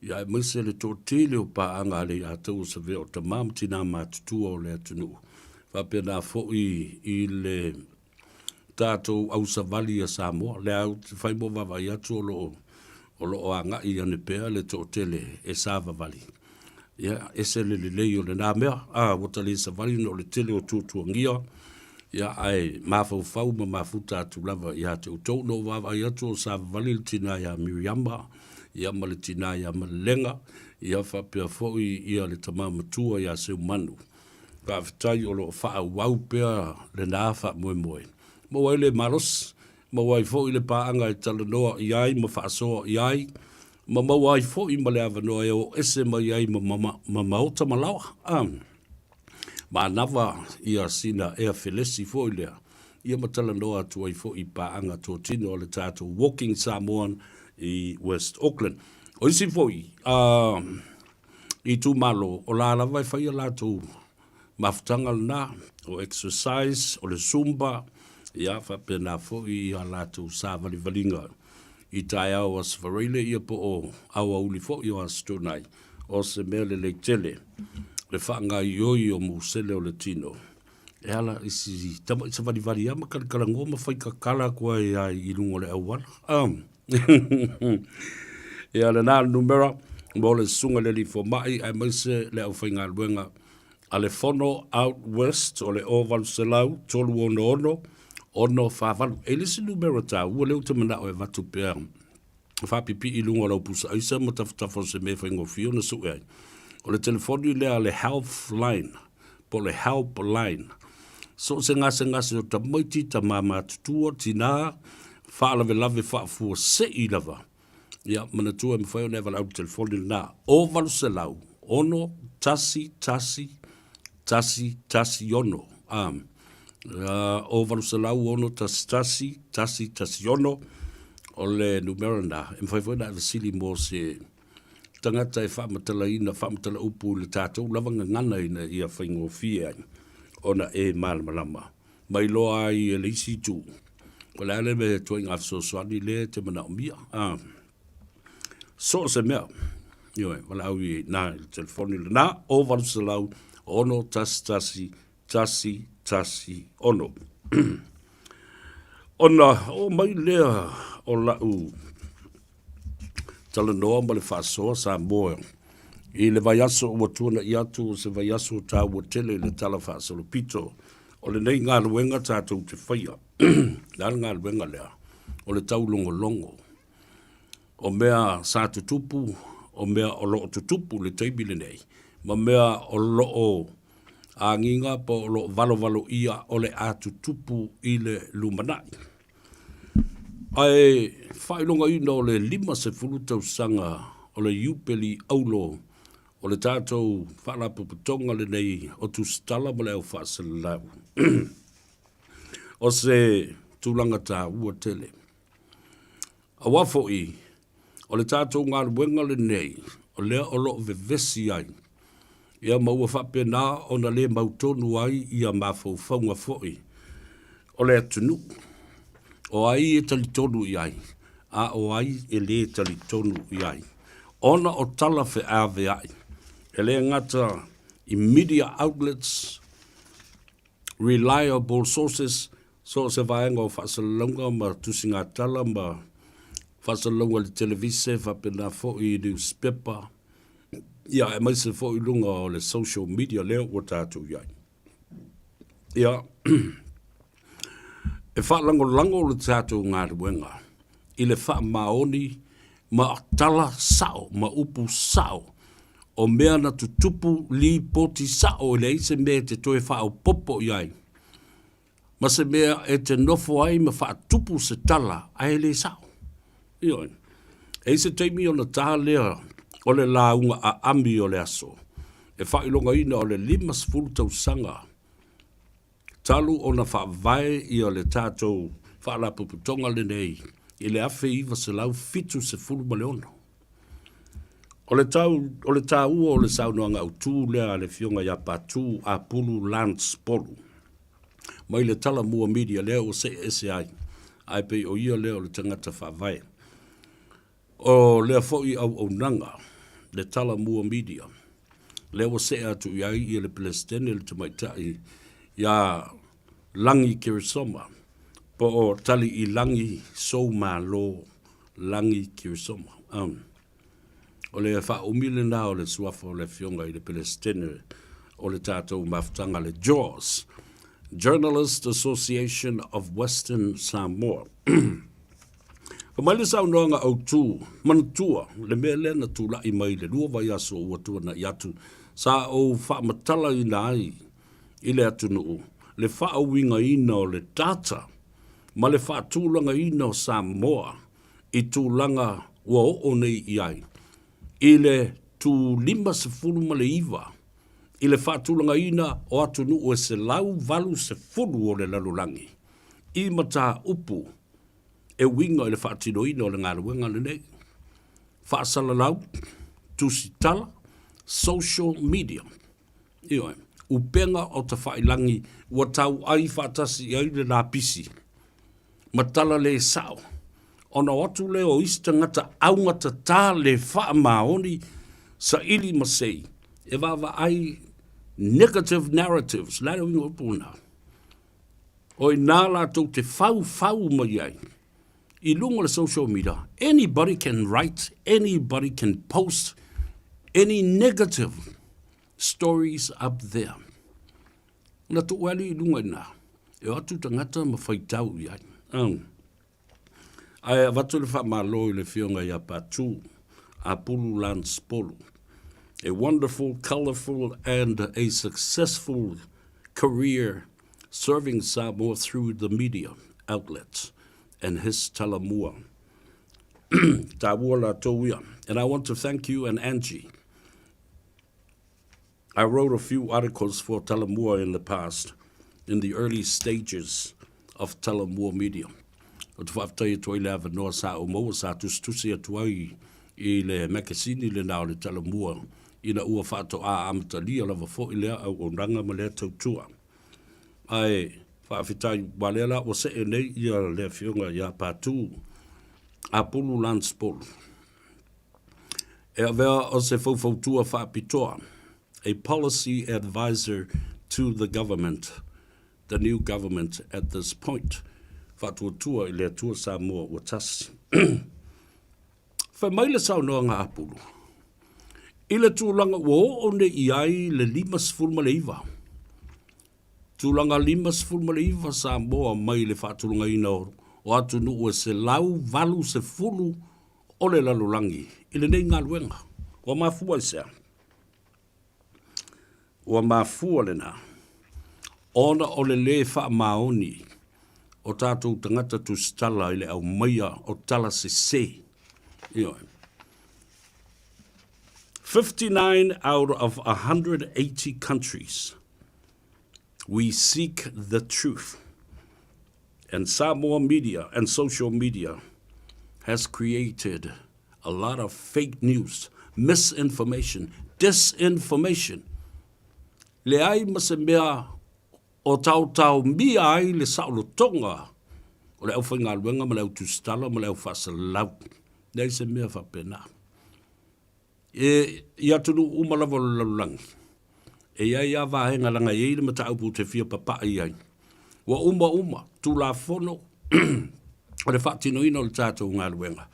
ia e mese le tōtele o paanga le atau sa vea o ta mamtina mātutua o le atunu whapea nā fwoi i le tātou au savali a Samoa le au whaimo wawai atu o lo anga i ane pea le tōtele e sāvavali ia ese le lei o le nā mea wata le savali no le tele o tūtuangia ia ai mafau ma mafuta atu lava ia te utou no wawai atu o sāvavali le tina ia Miriamba ia ma le tina ia Malenga ia whapea fwoi ia le tamamatua ia seu manu whawhitai o lo wha wau pea le nā wha moe mo wai le maros ma wai fo i le paanga i talanoa i ai ma whaasoa i ai ma wai fo i ma le avanoa e o ese ma i ai ma maota malawa ma nawa i a sina ea felesi fo i lea ia ma talanoa tu ai fo i paanga tō tino o le tātou Walking Samoan i West Auckland o isi fo i tu malo o la lava i whaia lātou mafutanga lana, o exercise, o le zumba, ia whapena fo I a lātou sāwali valinga. I tai au as whareile ia po o awa uli fo I o astonai, o se mele le tele, le whaanga ioi o musele o le tino. E ala isi tama isa wali ama kala ngoma whai kakala kua ia I lungo le awala. E ala nā numera, mo le sunga le li fo mai, ai maise le au whainga luenga, a le fono out west, o le oval selau, tolu ono whawhalu. E lisi numera tā, ua leo te mana o e watu pēr. Whapipi I lungo lau pusa, aisa mo tafutafo se me whaingo fio na su e. O le telefoni lea le health line, po le help line. So se ngase o ta moiti, ta mama tutua, tina, whaalawe lave whaafua se I lava. Ia, mana tua me whaio newa lau telefoni na, ovalu se lau, ono, tasi, ono. Ovalu se lau, ono, tasi, ono, o le numero na. E mwhai na le sili mo se tangata e whaamatala upu le tātou, lavanga ngana ina ia whaingo fia ona e malama. Mai loa I e le isi tū. Ko le ale me tuai ngā whasoswani le te mana o mia. So se mea. Ioe, wala au I nā telefoni le nā, ovalu se lau, ono, tasi, ono. Ona, o mai lea o lau tala noa ma le whaasoa Samoa. I le vaiaso ua tuana I atu se vaiaso tā ua tele le tala whaasolo pito. O le nei ngā luenga tātou te whaia. Nāra ngā luenga lea. O le tau longo. O mea sā tutupu, o mea o loo tutupu le teibile nei. Ma mea o loo a nginga po o loo valo ia o le a tutupu I le lumanai. Ai whailonga ina o le 5 tausanga o le iupeli aulo o le tātou whalapuputonga le nei o tu stala ma le au whaasalau. O se tūlanga tā ua tele. A wafo I, o le tātou ngā ruenga le nei, o lea o loo vevesi ai. Ia maua whapena o na le mautonu ai ia mafau whaunga foi. O le atunu. O ai e talitonu I ai. A o ai e le talitonu I ai. Ona o tala fe ave ai. E le ngata I media outlets, reliable sources, so se vaenga o whaasalonga ma tusinga tala ma whaasalonga le televise, whapena fo I newspaper. Ia, e maise fo I lunga o le social media leo o tātou iai. Ia, e whaalango le tātou ngā ruenga. I le wha maoni, ma tala sao, ma upu sao, o mea na tutupu li poti sao, le ise mea te toe wha au popo iai. Ma se mea e te nofo ai, ma wha tupu se tala, ai le sao. Ioi, e se teimi o na taha lea, o le launga a ami o le aso. E whailonga ina o le 5 tausanga. Talu o na whaavai I o le tātou whaalapuputonga le nei. I le awhi iwa se lau fitu se fulu ma le ono. O le tāu o le saunoanga au tū lea le fionga ia pātū a pulu lance polu. Mai le tala mua media lea o se ese ai. Ai pei o ia lea o le tangata whaavai. O lea foi au nanga. Le tala mua media. Lea o se atu iai I le Palestine le tamaitai. Ia langi kirisoma. Po o tali I langi soma lo langi kirisoma. O le wha umile na o le suafo le fionga I le Palestine o le tātou mafutanga le JAWS, Journalist Association of Western Samoa. Ka mai le saunoanga au tū, manatua, le mea lea na tūla I mai le lua vai aso ua tua na iatu, sa o wha matala I na ai, I le atu nuu, le wha winga ina o le data, ma le wha tūlanga ina o Samoa, I tūlanga ua o nei I ai, I le tū 5 ma le iwa, I le wha tūlanga ina o atu nuu e se lau valu se fulu o le lalulangi, I mata upu, e winga I le wha tino ina o le ngāra wenga le nei, wha salalau, tusitala, social media, Ioi, upenga o ta whailangi ua tau ai whaatasi ai le nā pisi. Matala le sao. Ona watu le o ista ngata au ngata tā le wha maoni sa ili masei. E wawa ai negative narratives. Lera wingo upuna. O i nā lātou te whau mai ai. I lunga le social media. Anybody can write. Anybody can post. Any negative stories up there. Na tu wali I lunga ina. E atu tangata ma whaitau i ai. Ai watu le wha malo I le whionga I a pātū. A pulu lans polu. A wonderful, colorful, and a successful career serving Samoa through the media outlets and his talamua. Tawua la tauia. And I want to thank you and Angie. I wrote a few articles for Talamua in the past, in the early stages of Talamua media. O te whaftai toi le ava noa sa o maua sa tustusi atuai I le makasini le nao le Talamua ina ua whātou a amatalia lava fo I lea au o ranga ma lea tautua. Ai whawhitai walela o se e nei ia lea whiunga ia pātū a pulu lans polu. E avea o se faufautua whapitoa, a policy advisor to the government, the new government at this point. Whatuatua I lea tua Samoa ua tasi. Whai maile sau noa ngā apulu. I le tūlanga ua o ne I ai le 5 Tūlanga 5 Samoa mai le whatulunga ina o atu nu ua se lau valu se fulu o le lalulangi. I le nei ngā luenga. Ua mafua I sea. Ua mafua le nā. Ona o le wha maoni o tātou tangata tu stala I le au maia o tala se se. 59 out of 180 countries, we seek the truth. And Samoa media and social media has created a lot of fake news, misinformation, disinformation. Le ai mase mea o tau mia ai le saulo tonga. O le au whainga luenga, ma le au tustala, ma le au whasalau. Nei se mea whapena. Ia tunu umalawa lalulangi. E ia vahenga langa iei le mata aupu te fia papa iai. Wa uma, tu la fono, o le whaatino ina o le tātou ngā luenga.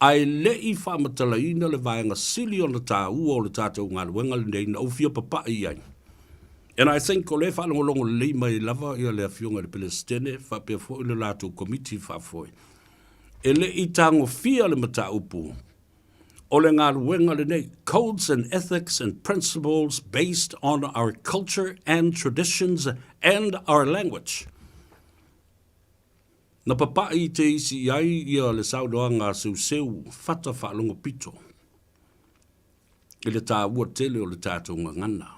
Ai lei whamatala ina le vahenga sili o le tā ua o le tātou ngā luenga le neina o fia papa iai. And I think o le whalongolongo lei mai lava ia le afionga le Palestine, whapea fo i le lātou komiti whafoi. E le I tango fia le mata upu. O le ngā ruenga le nei, codes and ethics and principles based on our culture and traditions and our language. Na papa I te isi ai ia le saudoa ngā seu fata whaalongo pito. I le tā ua tele o le tātou ngana.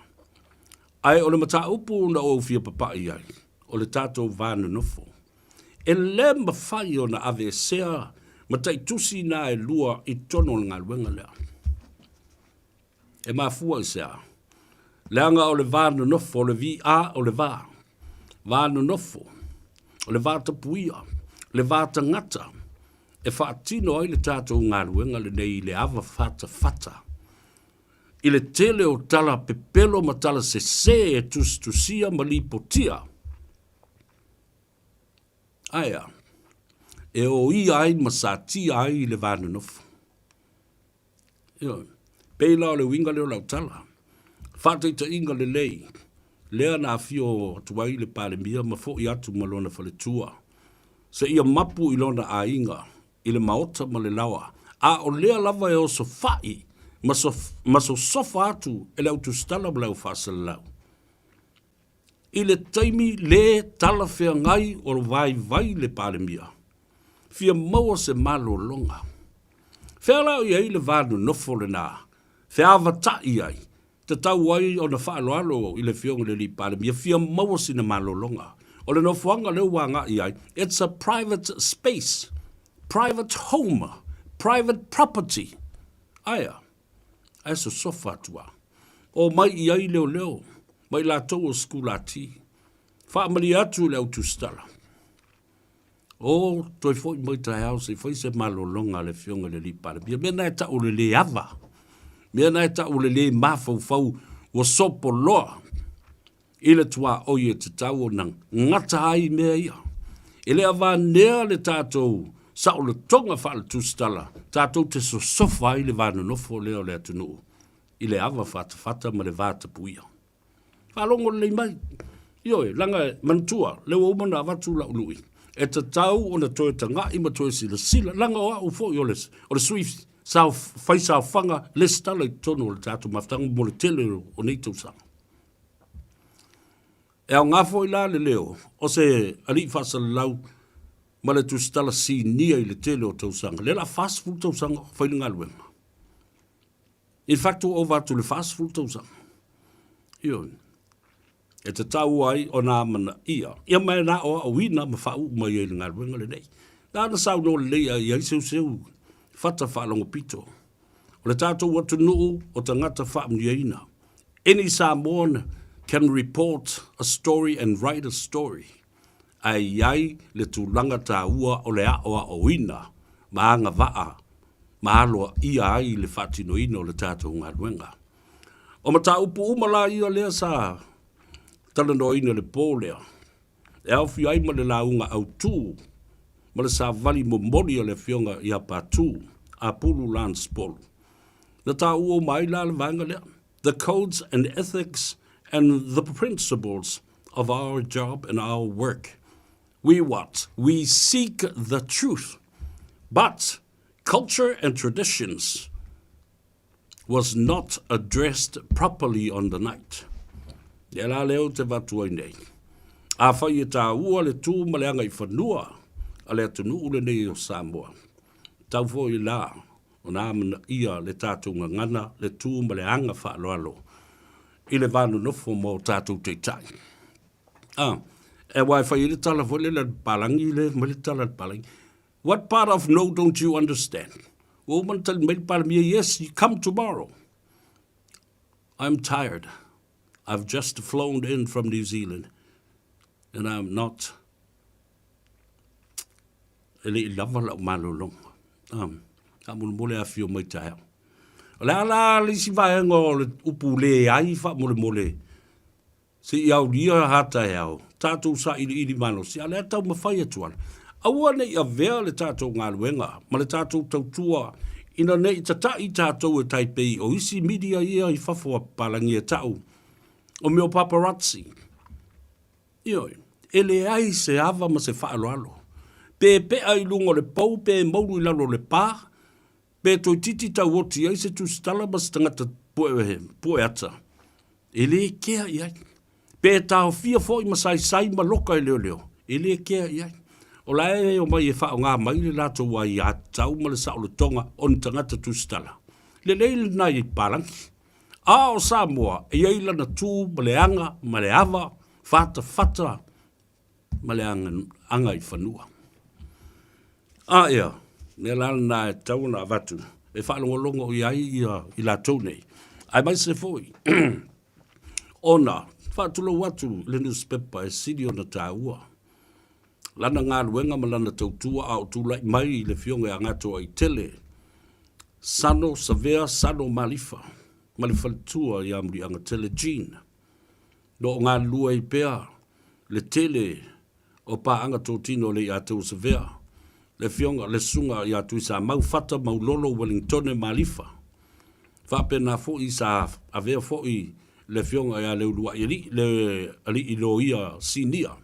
Ai o le mata upu na o fia papa I ai, o le tātou vānu nofo. E le mawhai o na ave sea, ma tai tusi na e lua I tono ngā luenga lea. E mafua I sea. Leanga o le vānu nofo, o le vi a o le vā. Vānu nofo, o le vāta puia, le vāta ngata. E whaatino ai le tātou ngā luenga le nei le ava fata. I le tele o tala pepelo ma tala se e tustusia ma lipotia. Aia. E o I ai masati ai le vānu nofo. Peila o le winga leo lau tala. Whātai ta inga le lei. Lea nā fio tuai le pāle mia ma fo I atu malona whale tua. Se ia mapu I lona a inga. I le maota ma le lawa. A o lea lava e o so whai. Ma so sofa atu e lau tu stala ma lau whasala lau. I le taimi le tala whea ngai o vai le pāle mia. Fia maua se malo longa. Whea lau I ai le vānu nofo le nā. Whea avata I ai. Te tau ai o na whaaloalo I le whionga le li pāle mia. Fia maua si na malo longa. O le nofuanga leo wanga I ai. It's a private space. Private home. Private property. Aia. Ai so sofa tua. O mai I ai leo. mai la tau o skulati. Whaamari atu le au tustala. O, toi foi mai tai au se foi se malolonga le fionga le lipara. Mena e tau le ava. Mena e tau le mafau fau wa sopo loa. Ile tua oie te tau o nang ngata ai mea ia. Ile ava nea le tātou sao le tonga wha le tustala. Tātou te so sofa ile vāna nofo leo le atunu. Ile ava whata ma le vāta puia. Whalongo le mai. Ioe, langa mantua, leo umana avatu la unui. E te tau o na toe tanga ima toe sila. Langa o au fo i o le swift. Sao fai sao whanga le stala i tono o le tātou maftanga mo le tele o nei tau sama. E au ngafo i la le leo, o se ali whasa lau, ma le tu stala si nia i le tele o tau sanga. Le la fast food tau sanga, whaile ngā luenga. In fact, o vatu le fast food tau sanga. Ioi. E te tau ai o nā mana ia. Ia mai nā o a wina ma whau mai e le ngā luenga le nei. Nāna sau no le lea i ai seu whata whaalongo pito. O le tātou watu nuu o ta ngata whaamniaina. Any Samoan can report a story and write a story. Ai ai le tūlanga tā ua o le aoa o ina, maanga waa, maaloa ia ai le whatino ina o le tātou ngā ruenga. O ma tā upu umala ia lea sa talano ina le pōlea. E au fi ai ma le launga au tū, ma le sa vali mo mori o le fionga ia pātū, a pulu lans polu. Na tā ua mai la le vanga lea. The codes and ethics and the principles of our job and our work. We what? We seek the truth. But culture and traditions was not addressed properly on the night. E la leo te vatua nei. A whai e tā ua le tū ma le anga i whanua, a le atunu ule nei o Samoa. Tau fo i la, o nā mana ia le tātunga ngana, le tū ma le anga whaaloalo. I le vānu nofo mō tātou te tai. E wai whai i le tala fo le palangi le, ma le tala palangi. What part of no don't you understand? O man tali me palamia, yes, you come tomorrow. I'm tired. I've just flown in from New Zealand. And I'm not. Ele I lava lau malolong. Ka mule a fio mai tae. Le ala li si vai ngo le upu le ai fa mole. Si iau ria hata iau. Tātou sa ili malo. Si ale tau mawhai atuan. Aua nei a vea le tātou ngā luenga. Ma le tātou tautua. Ina nei tatai tātou e Taipei. O isi media ia I whafua palangi e tau. O meo paparazzi. Ioi. Ele ai se ava ma se whaaloalo. Pe ai lungo le pau pe mauru I lalo le pā. Pe toi titi tau oti ai se tu stala ma se tangata poe ata. Ele kea iai. Pe tau fia foi ma sai ma loka I leo. Ele kea iai. O lae o mai e whao ngā mai le lato wai a tau ma le sao le tonga o ni tangata tu stala. Le leile nai I palangi. A o Samoa e eila na tū ma le anga, ma le ava, fata, ma le anga I whanua. Ea, ne lana na e tau na avatu, e whaalongolongo I ai I la tau nei. Ai mai se foi. Ona, whaatulo watu le newspaper e sidi o na tā ua. Lana ngā luenga ma lana tautua au tūlai mai le fionga a ngato I tele. Sano Savea, Sano Malifa. Malifalitua I amri anga tele Jean. No ngā lua I pea, le tele o pā anga tōtino le I atau Savea. Le fionga, le sunga I atu isa mau fata, mau lolo Wellington e Malifa. Whapena fo I sa avea fo I le fionga I le ulua le ali I loia sinia.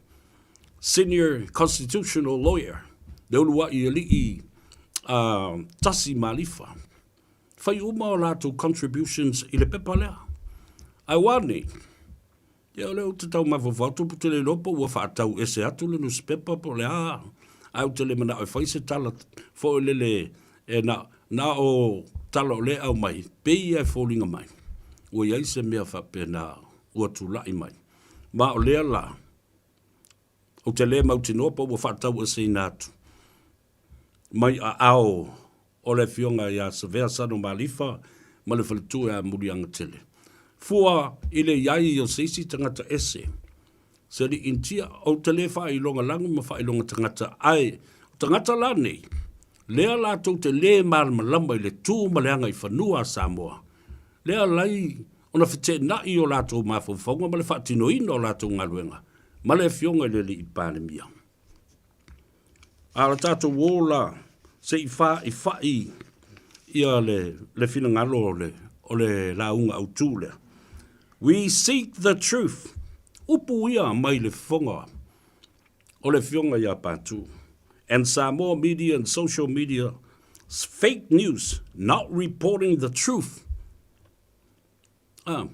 Senior constitutional lawyer. Le ulua I ali tasi Malifa. Whai uma o lātou contributions I le pepa lea. Ai wāne. Ia leo te tau mawawatu pu te le lopo ua whaatau ese atu le newspaper po le a. Au te le mana o whai se tala fo le e na o tala o le au mai. Pei ai fōlinga mai. Ua iai se mea whape na ua tūlai mai. Ma o lea la. O te le mau te nopa ua whaatau ese inatu. Mai a ao. O le fionga ia Savea Sano Malifa, ma le whalitua a muri anga tele. fua i le iai o seisi tangata ese. Se li intia o te le whailonga langu ma whailonga tangata ai. Tangata la nei, lea la tau te le malama i le tū maleanga i whanua Samoa. Lea lai, ona white nai o la tau mawhawhonga, ma le whaatino ino o la tau ngaluenga. Ma le fionga le li i pānemia. Ala tātou wola, se i whai ia le whina ngalo o le launga au tūlea. We seek the truth. Upu ia mai le whonga o le fionga ia pātū. And Samoa media and social media, fake news, not reporting the truth. The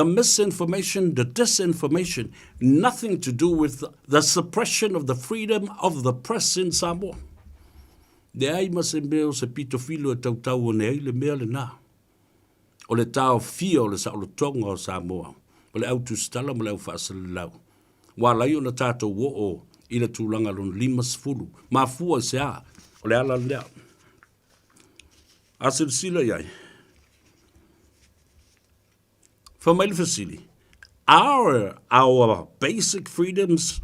misinformation, the disinformation, nothing to do with the suppression of the freedom of the press in Samoa. De ai ma se meo se pito filo e tautau o ne ai le mea le nā. O le tau fia o le saulotonga o Samoa. O le autu stala mo le au whaasalalau. Wa lai o na tātou wo o i le tūlanga lon 5 ma fua se a o le ala lea. Asil sila iai. Whamaili fasili. Our basic freedoms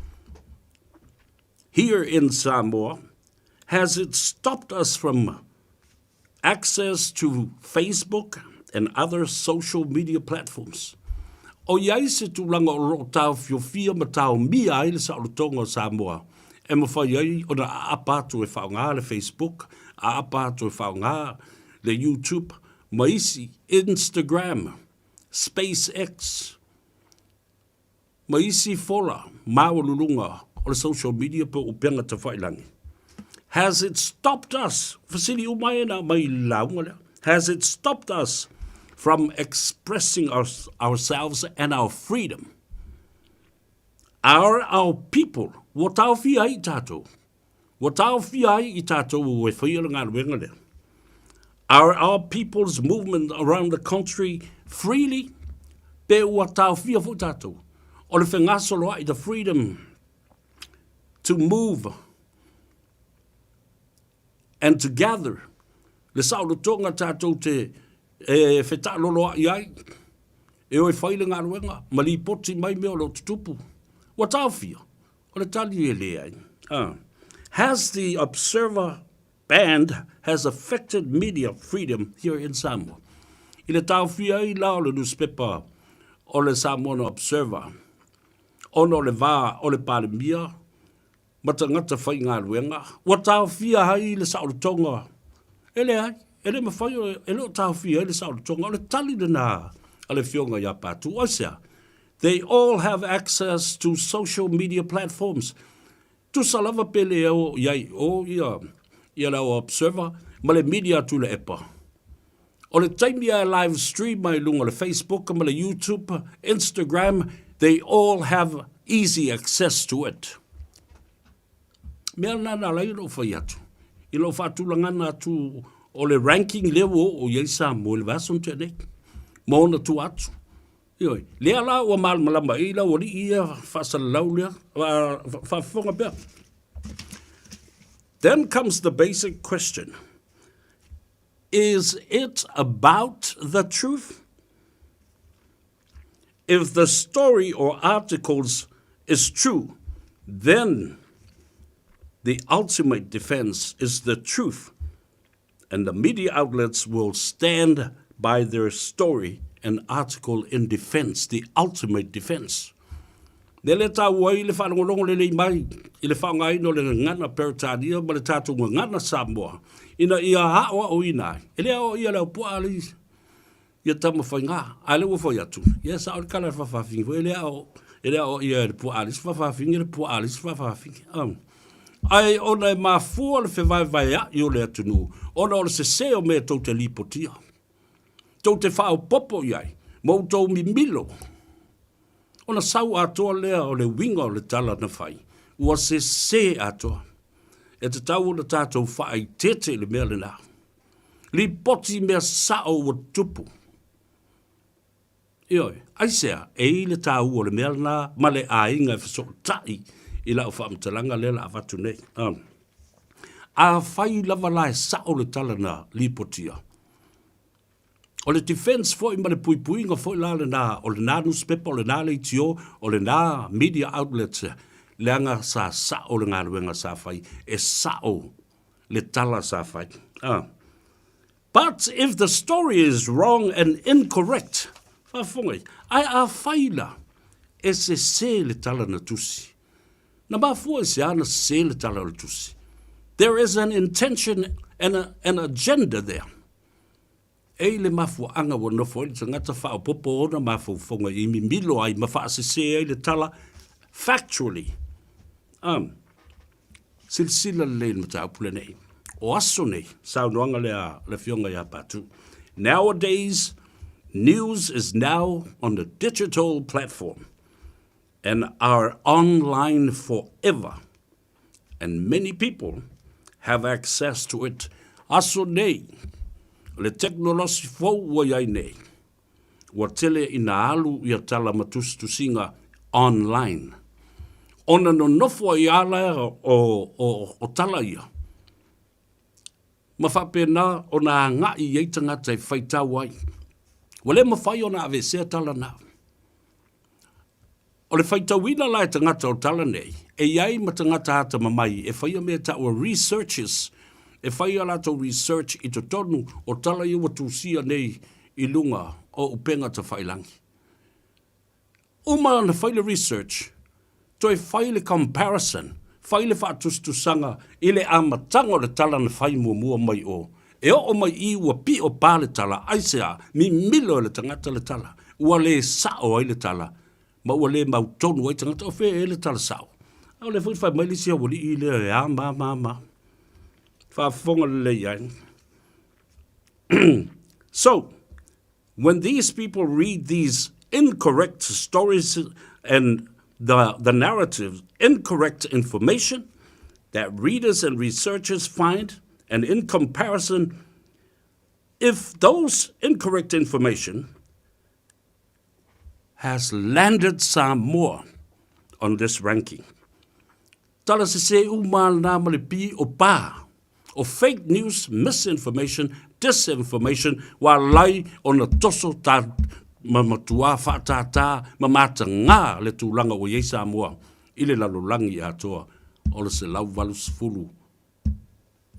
here in Samoa, has it stopped us from access to Facebook and other social media platforms? O iai se tūlanga o ro tau fiofia ma tau mia ai le saulotonga o Samoa. E ma whai ai o na aapatu e whaonga le Facebook, aapatu e whaonga le YouTube, maisi Instagram, SpaceX, maisi fola, maolulunga o le social media po upenga te whailangi. Has it stopped us? Fasili umaena mai launga lea. Has it stopped us from expressing ourselves and our freedom? Our people, what our fia I tato? What our fia I tato we whailanga wenga lea? Are our people's movement around the country freely? Pe what our fia fu tato? O le whengasolo ai the freedom to move and to gather. Le saulotonga tātou te whetalolo ai, e oi whailinga ruenga, ma li poti mai mea lo tutupu. Wa tauwhia, o le tali e le ai. Has the Observer band has affected media freedom here in Samoa? I le tauwhia I lao le newspaper o le Samoan Observer, ono le vā o le palemia, mata ngata whai ngā ruenga. Wa tauwhia hai le saulotonga. Ele ai, ele ma whai o ele o tauwhia hai le saulotonga. O le tali le nā, a le fionga ia pātu. Oisea, they all have access to social media platforms. Tu salava pele o iai o ia la o Observer, ma le media tu le epa. O le taimi a live stream mai lunga le Facebook, ma le YouTube, Instagram, they all have easy access to it. Mea nana lai lo whai atu. I lo whatulangana atu o le ranking level o iei Samoa le vason tēnei. Maona tu atu. Ioi, lea la ua malmalama i la o li ia whasalau lea, whafonga pia. Then comes the basic question. Is it about the truth? If the story or articles is true, then the ultimate defense is the truth, and the media outlets will stand by their story and article in defense, the ultimate defense. Ne le tau wai le whanongolongo le mai, i le whaongai no le ngana Peritania, ma le tātunga ngana Samoa, ina ia hawa o inai. E lea o ia leo pua ali, ia tama whai ngā, a leo whai atu. Ia sa ori kala whawhawhingi, e lea o ia le pua alis whawhawhingi, le pua alis whawhawhingi. Ai ona e mafua le whewaiwai a i o le atunu. Ona o le se seo mea tau te lipotia. Tau te whao popo iai. Mau tau mi milo. Ona sau atoa lea o le winga o le tala na whai. Ua se atoa. E te tau o le tātou whai tete le mea le nā. Lipoti mea sao o tupu. Ioi, aisea, e le tau o le mea le nā, ma le a inga e whaso tai. I la o whaamtalanga le la avatu nei. A whai lava lai sao le tala na lipotia. O le defense fo I ma le puipuinga fo I la le nā, o le nā newspaper, o le nā le tio, o le nā media outlets, le anga sa o le ngā ruenga sa whai, e o le tala sa whai. But if the story is wrong and incorrect, whafongai, ai a whaila, e se le tala na tusi. Na mafua e se ana se le tala na tusi. There is an intention and an agenda there. E le mafua anga wa nofo, i ngata wha o popo ona mafua fonga I mi milo ai mawha se le tala factually. Silsila le mata upule nei. O aso nei, sao noanga le fionga ya patu. Nowadays, news is now on the digital platform and are online forever. And many people have access to it. Aso nei, le teknolosi fau wa yai nei. Wa tele ina alu ia tala matustusinga online. Ona no nofo I ala o tala ia. Mawhapena o nā ngai ei tangata I whaitau ai. Wale mawhai o nā ave sea tala nā. O le whaitau ina lai tangata o tala nei, e iai ma tangata hata mamai, e whaia mea ta o researchers, e whaia lato research I to tonu o tala iwa tūsia nei I lunga o upenga ta whailangi. Uma na whaile research, toi whaile comparison, whaile whaatustusanga, ile amatanga o le tala na whai mua mai o. E o mai I ua pi o pā le tala, aisea, mi milo le tangata le tala, ua le sao ai le tala, ma ua le mautonu ai tangata o whe e le tala sao. Au le whai maili sia wali I le ea ma. Whafonga le iai. So, when these people read these incorrect stories and the narrative, incorrect information that readers and researchers find, and in comparison, if those incorrect information has landed Samoa on this ranking, tala se umal na malipi o pa, o fake news, misinformation, disinformation, wa lai on a toso ta mamatua whaatata, mamata ngā le tūlanga o Iei Samoa, ile lalulangi atoa, o le se lau valus fulu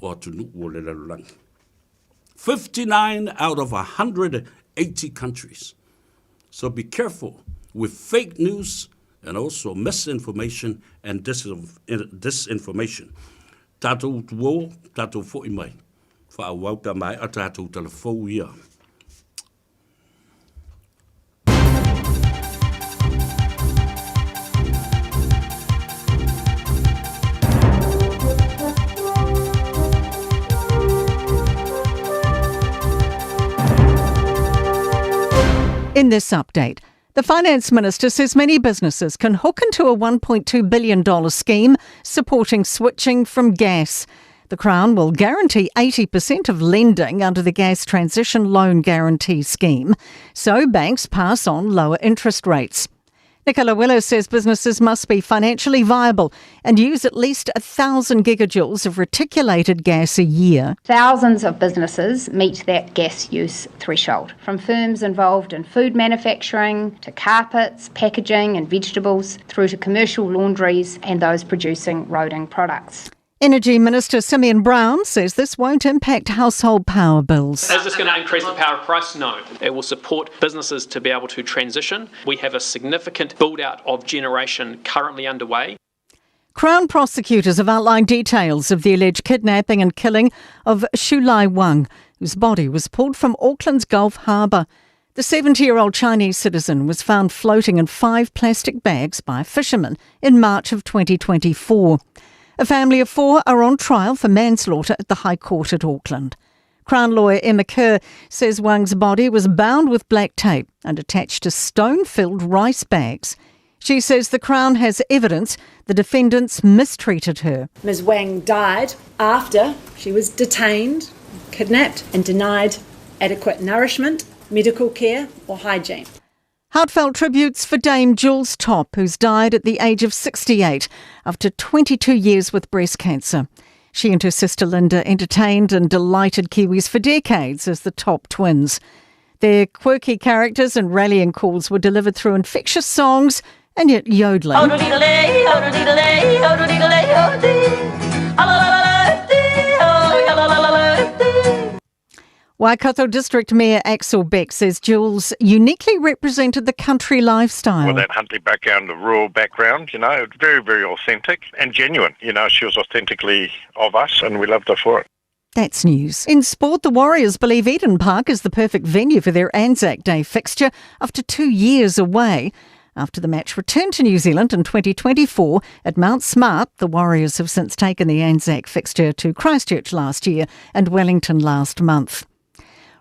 o atunu o le lalulangi. 59 out of 180 countries. So be careful with fake news and also misinformation and disinformation. Tātou tuo, tātou fo I mai. Whaawauta mai a tātou telefou ia. In this update, the Finance Minister says many businesses can hook into a $1.2 billion scheme supporting switching from gas. The Crown will guarantee 80% of lending under the Gas Transition Loan Guarantee Scheme, so banks pass on lower interest rates. Nicola Willow says businesses must be financially viable and use at least 1,000 gigajoules of reticulated gas a year. Thousands of businesses meet that gas use threshold, from firms involved in food manufacturing to carpets, packaging and vegetables, through to commercial laundries and those producing roading products. Energy Minister Simeon Brown says this won't impact household power bills. Is this going to increase the power price? No. It will support businesses to be able to transition. We have a significant build-out of generation currently underway. Crown prosecutors have outlined details of the alleged kidnapping and killing of Shulai Wang, whose body was pulled from Auckland's Gulf Harbour. The 70-year-old Chinese citizen was found floating in 5 plastic bags by a fisherman in March of 2024. A family of 4 are on trial for manslaughter at the High Court at Auckland. Crown lawyer Emma Kerr says Wang's body was bound with black tape and attached to stone-filled rice bags. She says the Crown has evidence the defendants mistreated her. Ms Wang died after she was detained, kidnapped and denied adequate nourishment, medical care or hygiene. Heartfelt tributes for Dame Jules Top, who's died at the age of 68 after 22 years with breast cancer. She and her sister Linda entertained and delighted Kiwis for decades as the Top twins. Their quirky characters and rallying calls were delivered through infectious songs and yet yodeling. Waikato District Mayor Axel Beck says Jules uniquely represented the country lifestyle. With that Huntley background, the rural background, very, very authentic and genuine. She was authentically of us and we loved her for it. That's news. In sport, the Warriors believe Eden Park is the perfect venue for their Anzac Day fixture after 2 years away. After the match returned to New Zealand in 2024 at Mount Smart, the Warriors have since taken the Anzac fixture to Christchurch last year and Wellington last month.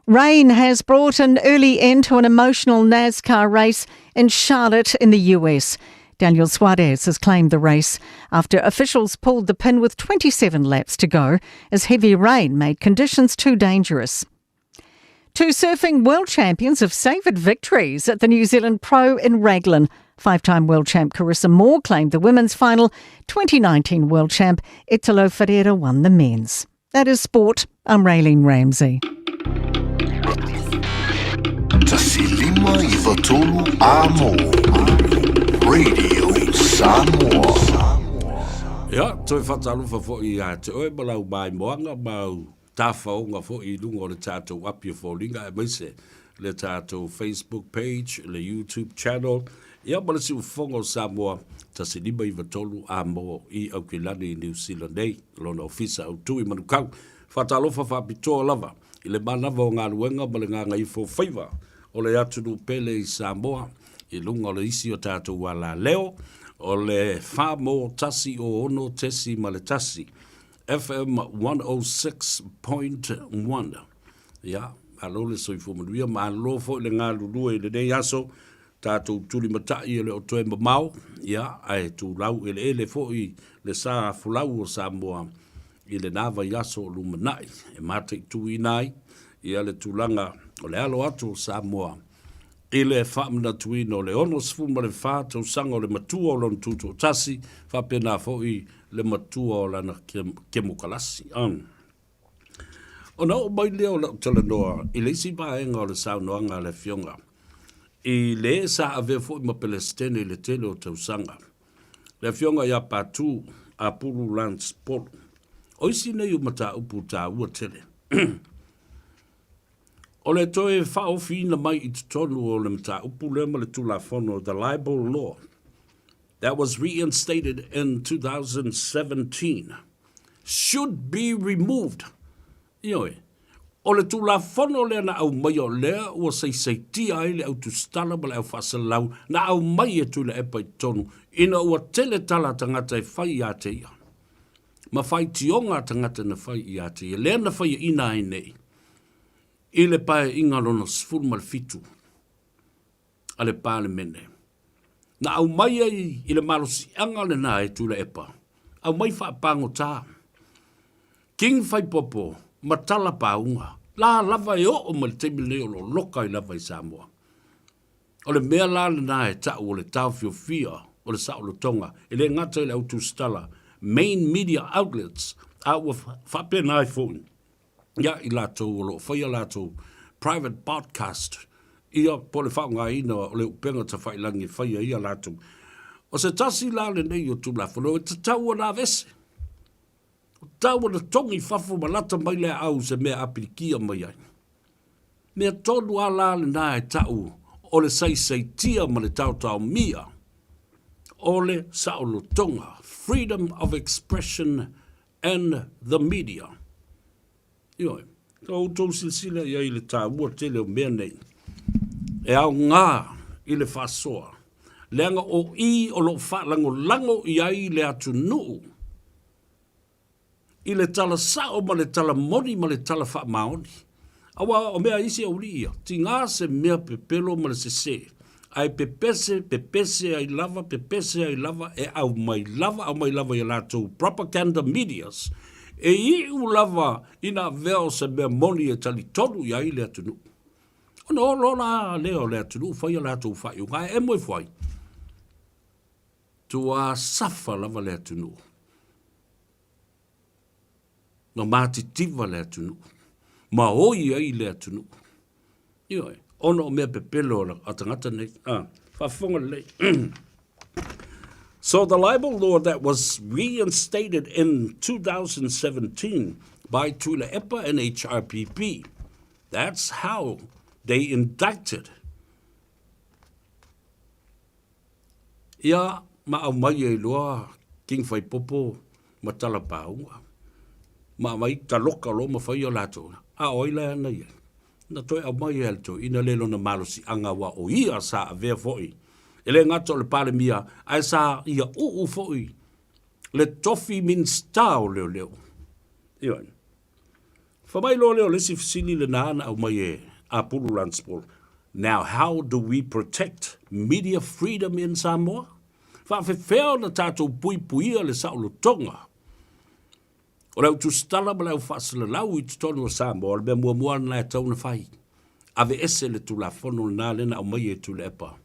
Rain has brought an early end to an emotional NASCAR race in Charlotte in the US. Daniel Suarez has claimed the race after officials pulled the pin with 27 laps to go as heavy rain made conditions too dangerous. Two surfing world champions have savoured victories at the New Zealand Pro in Raglan. Five-time world champ Carissa Moore claimed the women's final. 2019 world champ Italo Ferreira won the men's. That is sport. I'm Raylene Ramsey. Tasilima I Watolu Amo Radio Samoa. Ia, toi whatalufa fo I te oe malau mai moanga mau tāwhaonga fo I lungo le tātou apia fo ringa maise le tātou Facebook page, le YouTube channel. Ia malasi ufongo Samoa tasilima I Watolu Amo I Aukilani New Zealand Day. Lona ofisa au tui manukau. Whatalufa whapitoa lava. I le manawa o ngā luenga ma le ngā Gagaifo Faiva. O le atunu pele I Samoa. I lunga o le isi o tātou wala leo. O le whamo tasi o ono tesi ma le tasi. FM 106.1. Ia, alo le soifo manuia. Ma alo fo le ngā lulua I le nei aso. Tātou tuli matai le o toe mamau. Ia, ai tu lau ele fo I le sa fulau o Samoa. I le nawa yaso o lumanai. E mate tu inai. Ia le tulanga o le alo atu o Samoa. I le whamna tuino le ono sfuma le wha tau sanga o le matua o lon tuto o tasi. Whapena fo I le matua o lana kemukalasi. O na o mai leo la tala noa. I le isi paenga o le saunoanga le fionga. I le sa ave fo I mapelestene I le tele o tau sanga. Le fionga ia patu a puru lance polu. Oisi nei o mata upu tā ua tele. O le toe whao whina mai I tonu o le mata upu le ma le tulafono, the libel law that was reinstated in 2017 should be removed. Ioe, o le tulafono le na au mai o lea ua seiseitia ai le au tustala ma le au whasalau na au mai e tu le epa I tonu ina ua tele tala tangata e whai a te ia. Ma whai tionga tangata na whai I ate. E lea na whai ina ai nei. I le pae inga lona sfuru mal fitu. A le pāle mene. Na au mai ai I le malusi anga le na e tula epa. Au mai wha pango tā. King whai popo. Matala paunga. La lava e o ma le teimi leo lo loka I lava I Samoa. O le mea la le na e tau o le tau fio fia. O le sao lo tonga. E le ngata I le autu stala. Main media outlets out with whapena I phone. Ia I lato o lo whaia lato private podcast. Ia pole whaunga ina o le upenga ta whailangi whaia ia lato. O se tasi la le nei o tula whano e te tau o nā vese. O tau o na tongi whafo malata mai le au se mea apirikia mai ai. Mea tonu a la le nā e tau o le sei tia ma le tau tau mia. O le saolo tonga. Freedom of expression and the media. Ioi, tau tau silsila ia I le tā ua tele o mea nei. E au ngā I le whasoa. Leanga o I o lo whalango lango I ai le atu nuu. I le tala sao ma le tala moni ma le tala wha maoni. Awa o mea isi au lia. Ti ngā se mea pepelo ma le se. Ai pepese ai lava e au mai lava I lato propaganda medias e I u lava ina veo se mea moni e tali tonu I ai le atunu. O no lona leo le atunu whai lato whai o ngai e moi whai. Tua safa lava le atunu. No mati tiva le atunu. Ma oi ai le atunu. Ioi. Ono mea pepelo a tangata nei. Whafonga lei. So the libel law that was reinstated in 2017 by Tula EPA and HRPP, that's how they indicted. Ia ma au mai e loa king fai popo ma tala paunga. Ma mai ta loka lo ma fai o lato. A oila ana ia. Na toi au mai e alto ina lelo na malosi anga wa o ia sa a vea foi. Ele ngato le pale mia ai sa ia u foi. Le tofi min stau leo leo. Iwan. Fa mai lo leo lesi fisili le nana au mai e a pulu lanspol. Now, how do we protect media freedom in Samoa? Fa fe feo na tatou pui puia le saulo tonga. O lau tu stala ma lau fasila lau I tu tonu o Samoa, le mua mua na e tau na fai. Ave ese le tu la fono na lena au mai e tu le epa.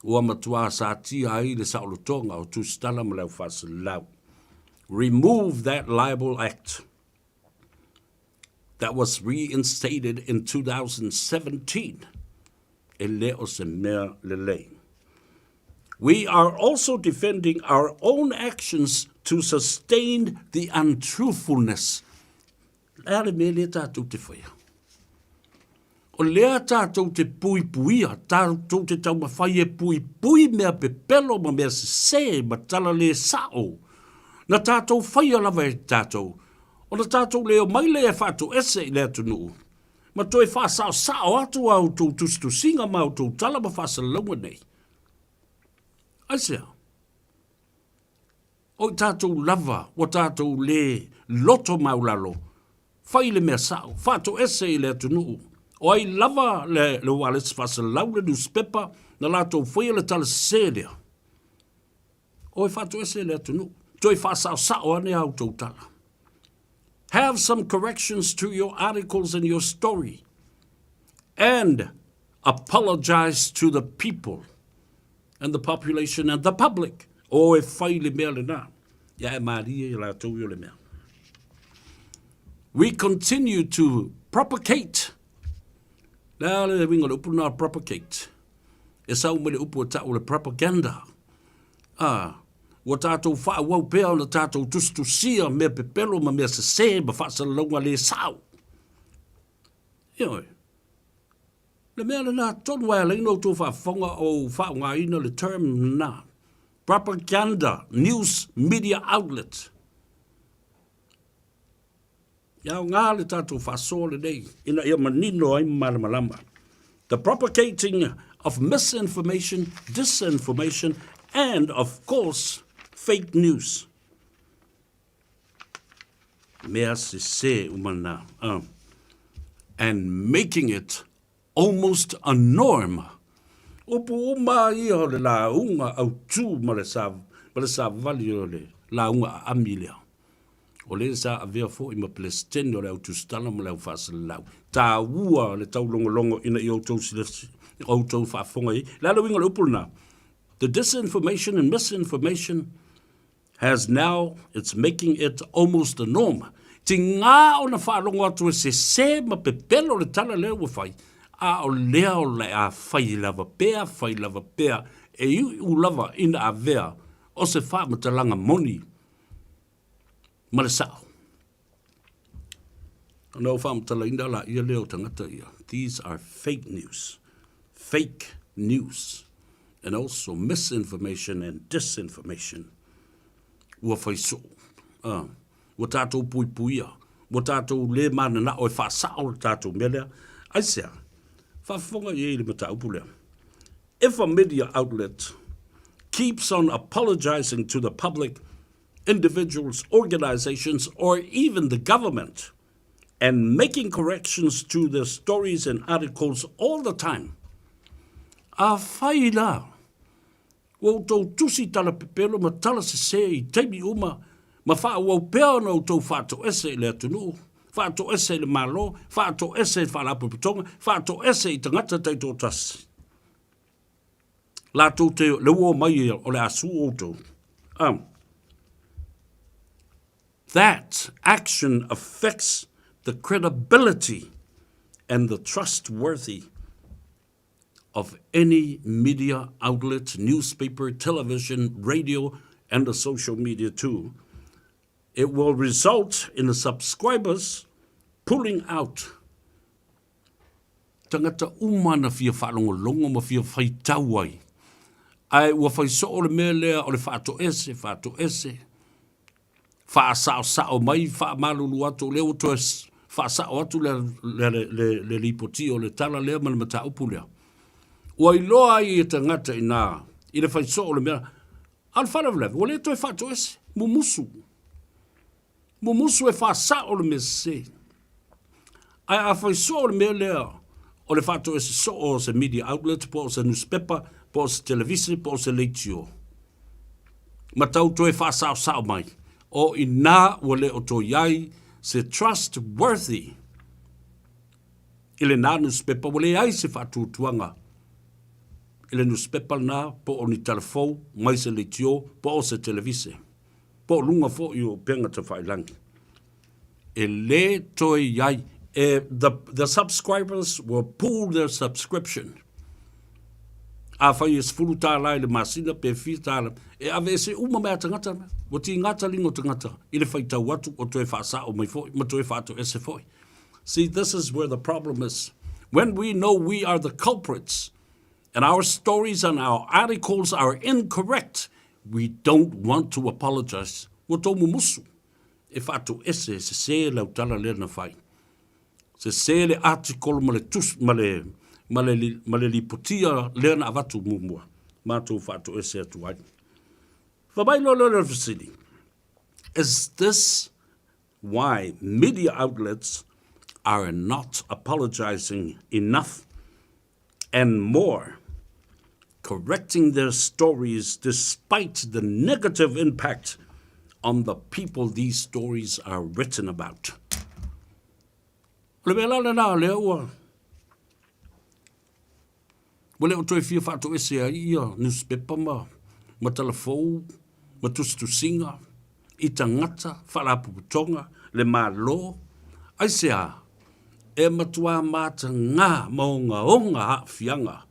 Ua matua sa tia ai le saulo tonga o tu stala ma lau fasila lau. Remove that libel act that was reinstated in 2017. We are also defending our own actions to sustain the untruthfulness. Lea me lea tātou te whaia. O lea tātou te pui puia, tātou te tau mawhai e pui pui mea pepelo ma mea se ma tala le sao. Na tātou whaia lava e tātou. O na tātou leo mai lea whātou ese I lea tunu. Ma toi wha sao atu au tō tustu singa mau tō tala ma wha salaunga nei. Aisea. O tātou lava, o tātou le loto maulalo. Whai le mea sao, whātou ese I le tunu. O ai lava le wales wha salaunga newspaper na lātou whaia le tala sēdea. O whātou ese le tunu. Toi wha sao ane au tō tala. Have some corrections to your articles and your story. And apologize to the people and the population and the public. O e whai le mea le nā. Ia e maria I la tau le mea. We continue to propagate. Nā le winga le upu nā propagate. E sau me le upu e tau le propaganda. Wa tātou wha wau pēo na tātou tustu sia mea pepelo ma mea se ma whaasa launga le sao. Ioi. Le mea le nā tonu wai le ino tō whafonga o whaunga ina le term nā. Propaganda, news, media outlet. Iau ngā le tātou whasoa le nei. Ina ia manino ai malamalama. The propagating of misinformation, disinformation, and of course, fake news. Mea se umana. And making it almost a norm. Upu uma ia le la unga au tū ma le sa vali o le la unga a amilia. O le sa avea fo I ma plestene o le au tustala ma le au whasalau. Tā ua le tau longo ina I au tau silefsi. Au tau whafonga I. La winga le upulna. The disinformation and misinformation has now, it's making it almost a norm. Ti ngā o na whaalongo atu e se ma pepelo le tala leo wa whai. A o leo le a whai lava pēa, e u lava ina a vea o se wha matalanga moni. Ma le sao. Anau wha matala ina la ia leo tangata ia. These are fake news. Fake news. And also misinformation and disinformation. Ua whaiso. Ua tātou pui puia. Ua tātou le mana na oi whaasao le tātou melea. Aisea, whafonga I le mata upulea. If a media outlet keeps on apologizing to the public, individuals, organizations, or even the government, and making corrections to their stories and articles all the time, a whaila. Wau tau tusi tala pepelo ma tala se I teimi uma ma wha wau pēo nau tau whātou ese I le atunu, whātou ese I le malo, whātou ese I whalapu pitonga, whātou ese I tangata tei tō tasi. La tau te leua mai o le asu o tau. That action affects the credibility and the trustworthy of any media outlet, newspaper, television, radio, and the social media too. It will result in the subscribers pulling out. Tangata umana fia whalongolongo ma fia whaitauai. Ai ua whaiso o le mea lea o le whaato ese. Whaasao mai, whaamalulu atu leo to es. Whaasao atu le lipoti o le tala lea ma le mata upu lea. Ua iloa i e tangata ina, i le whaiso o le mea. Al whanavlev, o le to e whaato ese. Mumusu. Mumusu e whaasao o le mea se. Ai a whaiso o le mea lea. O le whātua se so o se media outlet, po o se newspaper, po o se televisi, po o se leitio. Ma tau toi whāsao mai. O i nā ua le o tō iai se trustworthy. I le nā newspaper, ua le ai se whātutuanga. I le newspaper nā, po o ni telefou, mai se leitio, po o se televisi. Po o lunga fo i o penga te whailangi. E le toi iai, the subscribers will pull their subscription. A whai es furu tā lai le masina pe fi tā la. E ave se uma mea tangata mea. Wa ti ngata lingo tangata. I le whai tau atu o toe whaasa o mai foi. Ma toe whaato ese foi. See, this is where the problem is. When we know we are the culprits and our stories and our articles are incorrect, we don't want to apologize. Wa tō mumusu. E whaato ese se se lau tala lea na whai. Se se le article ma le lipotia lea na avatu mumua. Mātou whātou ese atu ai. Whabai lo fasini. Is this why media outlets are not apologizing enough and more, correcting their stories despite the negative impact on the people these stories are written about? Le mea na lea ua. Wale o toi fia whātou ese a ia, newspaper ma telefou, ma tustusinga, i tangata, whalapuputonga, le mālo. Ai sea, e matua māta ngā maunga onga haafianga.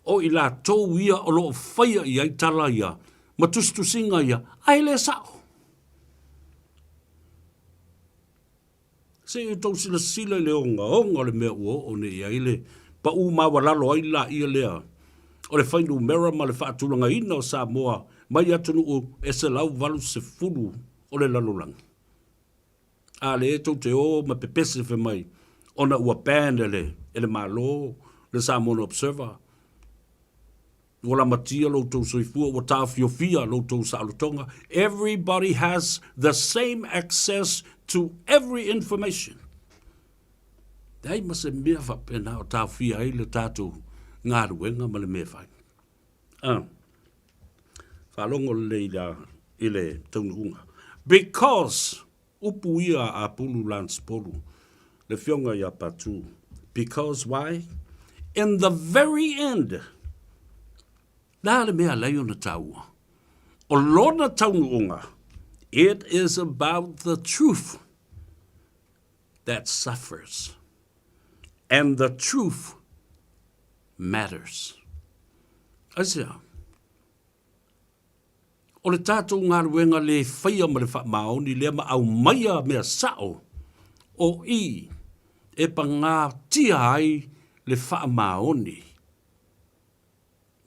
O i la tau ia o loo whaia i ai tala ia, ma tustusinga ia, ai le sao. Se e tau sila le onga le mea ua o ne ia ile, pa u mawa lalo ai la ia lea. O le whainu mera ma le whaatulanga ina o Samoa, mai atunu o ese lau walu se fulu o le lalolangi. A le e tau te o ma pepese fe mai, ona ua band ele malo, le Samoan Observer. Wala matia lo tau soifua, wa tāwhiowhia lo tau saalutonga. Everybody has the same access to every information. Dei ma se mea whapena o tāwhia ai le tātou ngā ruenga ma le mea whai. Whalongo leila i le taununga. Because, upu ia a pulu lanspolu, le whionga ia patu. Because why? In the very end, nā le mea lei o na taua. O lona taununga, it is about the truth that suffers. And the truth matters. Asia. O le tātou ngā ruenga le whaia ma le whaamaoni lea ma au maia mea sao. O i e pa ngā tia ai le whaamaoni.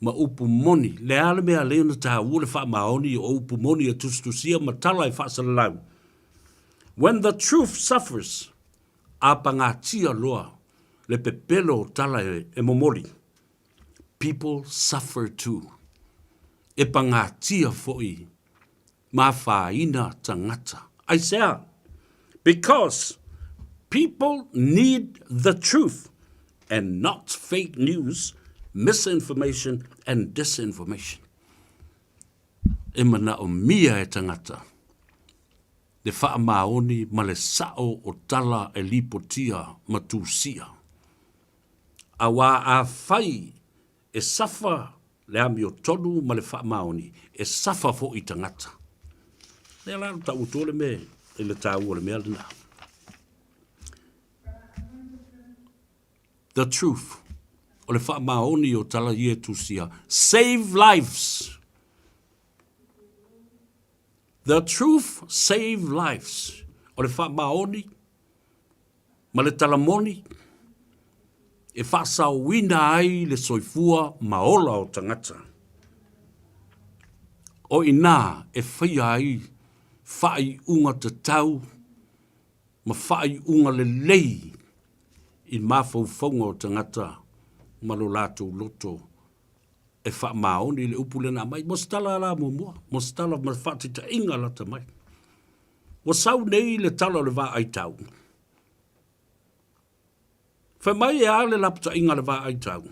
Ma upu moni. Le ale mea leo na tā ua le whaamaoni o upu moni e tustusia ma tala e whaasalau. When the truth suffers, a pa ngā tia loa. Le pepelo tala e momoli. People suffer too. E pa ngā tia foi. Ma whaina tangata. I say, because people need the truth and not fake news, misinformation and disinformation. E mana o mia e tangata. Le whaamaoni ma le sao o tala e lipotia ma tūsia. Awa a whai e safa le ami o tonu ma le whaamaoni, e safa fo i tangata. Le ala ta utole me, e le tā ua le mea lina. The truth O le wha maoni o tala i e tusia. Save lives. The truth save lives. O le wha maoni, ma le talamoni, e wha sa wina ai le soifua maola o tangata. O ina e whai ai whai unga te tau, ma whai unga le lei i mawhau whaunga o tangata, ma lo lātou loto. E wha maoni le upu lena mai, mo stala la mua, mo stala ma whati ta inga lata mai. Wa sau nei le tala le wā ai tau. Wha mai e ale lapta inga le wā ai tau.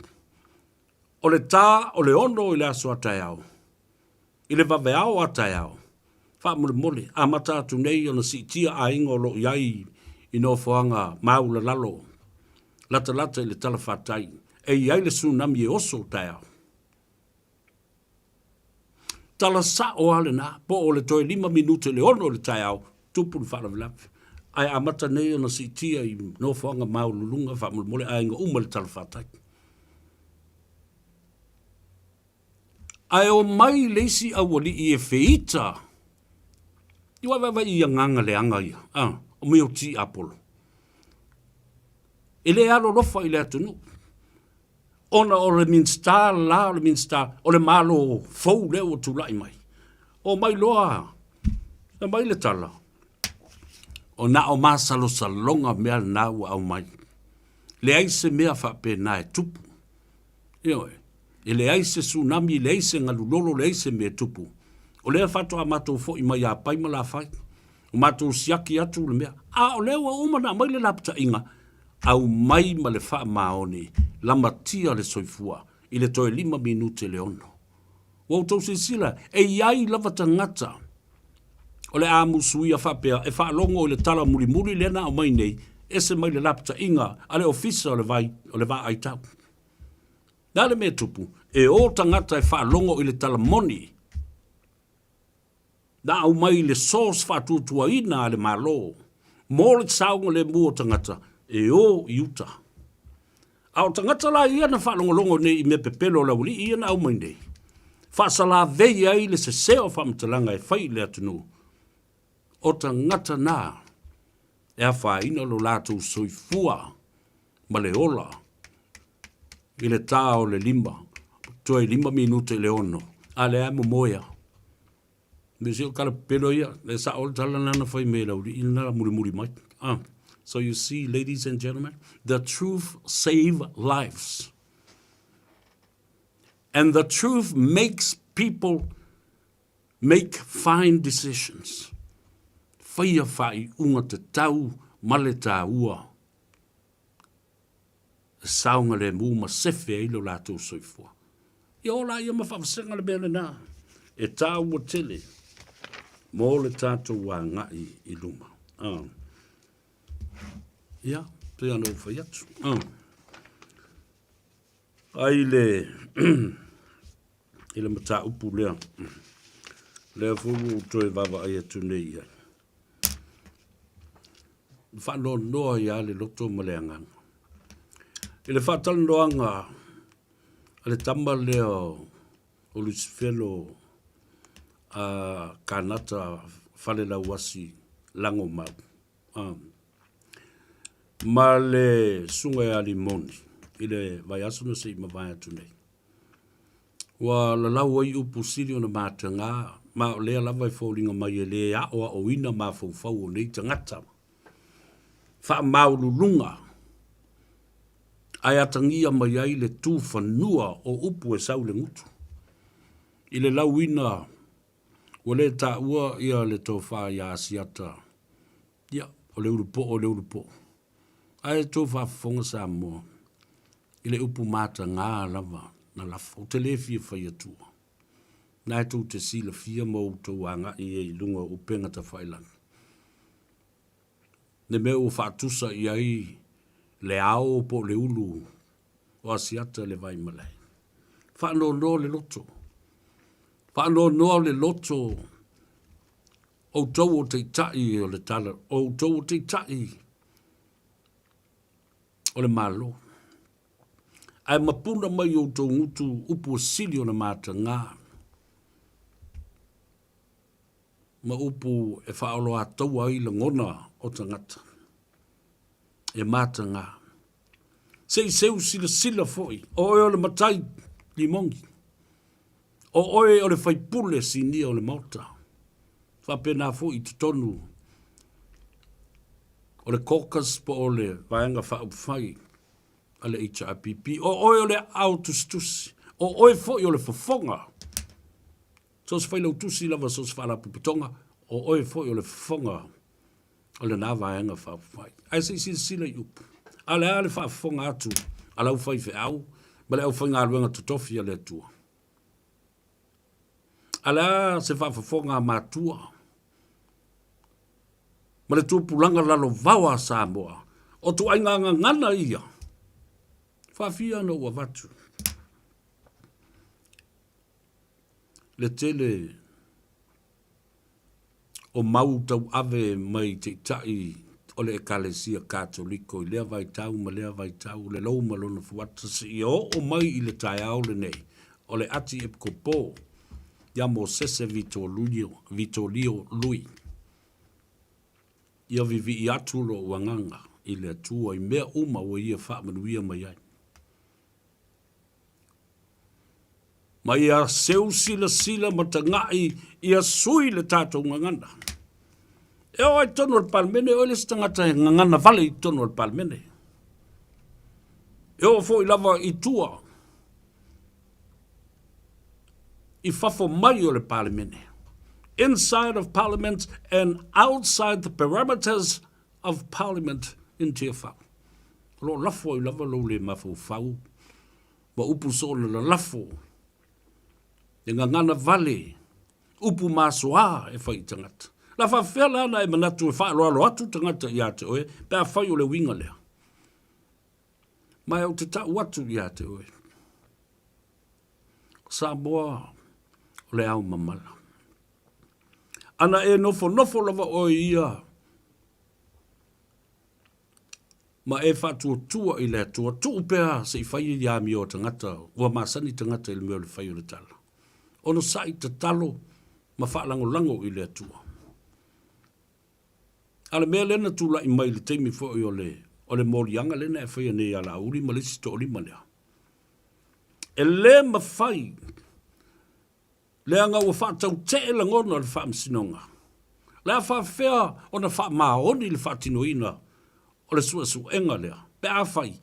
O le tā, o le ono i le aso atai au. I le wawe au atai au. Wha mole mole, a mata atu nei ona si tia a inga o lo iai i no whaanga maula lalo. Lata lata i le tala whatai. E iai le tsunami e oso tai au. Tala sa o ale na, po o le toi 5 minute le ono le tai au, tupu ni whara vilapi. Ai amata nei ona si tia i no whaanga maululunga, wha mole a inga uma le tala whatai. Ai o mai leisi au ali i e feita. I wawa i a nganga le anga ia, o meo ti apolo. E le alo lofa i le atunu. Ona o le minsta la, o le minsta, o le malo fau leo o tulai mai. O mai loa, e mai le tala. O na o masalo salonga mea nau au mai. Le aise mea whape na e tupu. Ioe, e le aise tsunami, le aise ngalulolo, le aise mea tupu. O lea whato a matou fo i mai a paima la whai. O matou siaki atu le mea. A o lea wa umana mai le lapta inga. Au mai ma le wha maoni. Lama tia le soifua. I le toi 5 minute le ono. Wau tau se sila. E iai lava tangata. O le a musui a whapea. E wha longo o le tala muri muri le na o mai nei. Ese mai le lapta inga. Ale ofisa o le vai. O le vai ai tau. Nale me tupu. E o tangata e wha longo i le tala moni. Na au mai le sos whatutua ina le malo. Mo le saunga le mua tangata. E o iuta. Au tangata la ia na whalongolongo nei i me pepelo la uli ia na au mai nei. Whasala vei ai le se seo whamtalanga e whai le atunu. O tangata na e a whaina lo lātou soifua ma le ola. I le tā o le 5. Toi 5 minute le ono. A le amo moia. Me se o kala pelo ia. Le sa o tala nana whai me la uli ina muri muri mai. So you see, ladies and gentlemen, the truth save lives. And the truth makes people make fine decisions. Whaia whai unga te tau male tā ua. Saunga le mūma sefe ilo lātou soifua. I ola ia mawhawhasenga le bele nā. E tā ua tele. Mō le tātou wā ngai I luma. Ia, te anō whai atu. Ai le, i le mata upu lea. Lea fulu toi wawa ai atu nei ai. Whano noa ia le loto ma lea nganga. I le whatal noanga, a le tamba lea o Lucifelo a kanata whale la wasi lango mau. Ma le sunga e alimoni, I le vai asuna se I ma vai atu nei. Wa la lau ai upu siri o na mātanga, ma o lea lava I fōringa mai e lea o a oina ma fau o nei tangata. Wha maululunga, ai atangia mai ai le tū whanua o upu e sau le ngutu. I le lau ina, o le tā ua ia le tō wha ia asiata. Ia, o le urupo, o le urupo. Ai tō whafonga Samoa. I le upu mata ngā lava na lafa. O te le fia whai atua. Nai tō te sila fia mo tō wanga I e lunga o penga ta whailan. Ne mea o whaatusa I ai le ao po le ulu o asiata le vai malai. Whaano no le loto. Whaano no le loto o tau o te tai o le tala. O tau o te tai o le malo. Ai mapuna mai o tō ngutu upu sili o na māta ngā. Ma upu e whaolo a taua i la ngona o tangata. E māta ngā. Sei seu sila sila foi. O oe o le matai limongi. O oe o le whaipule sinia o le mauta. Whapena foi te tonu. O le caucus po o le vaenga whauwhai. A le HRPP. O oe o le autustusi. O oe foi o le whafonga. Sos whailau tusi lava sos whala pupitonga. O oe foi o le whafonga. O le nā vaenga whauwhai. Ai se sila i upu. A le ale whafonga atu. A lau whai whi au. Ma le au whai ngā ruenga tutofi a le atua. A le a se whafonga mātua. Ma le tūpulanga lalo vawa Samoa. O tu ainga ngana ia. Whawhia no ua watu. Le tele o mau tau ave mai te tai o le ekalesia katoliko i lea vai tau ma lea vai tau le lau malona fuata se i o mai i le tai au le nei o le ati e kopo ia mo sese Vitolio lui ia vivi i atu lo wanganga i le atua i mea uma o ia wha manuia mai ai. Ma ia seu sila matangai ia sui le tātou ngangana. E o ai tono al palmene, o le stangata ngangana vale i tono al palmene. E o fo i lava i tua. I fafo mai o le palmene. Inside of parliament and outside the parameters of parliament in Tiafau. Lo lafo i lava lo le mafo fau. Ma upu so le lafo. E ngangana vale. Upu masoa e whai tangata. La whawhela ana e manatu e whaaloalo atu tangata i ate oe, pe a whai o le winga lea. Mai au te tau atu i ate oe. Samoa o le au mamala. Ana e nofo lava oe ia. Ma e whātua tua i le atua, tuu pēa se i whai i ami o tangata, ua masani tangata i le mea le whai o le tala. Ono sai te talo, ma whaalango i le atua. Ala mea lena tula i mai le teimi fo i o le morianga lena e whaia nei ala uri ma lesi to olima lea. E le ma whai, le anga ua whaatau te e langona le whaamsinonga. Le a whaafea o na whaamaoni le whaatinoina o le suenga lea. Pe a whai,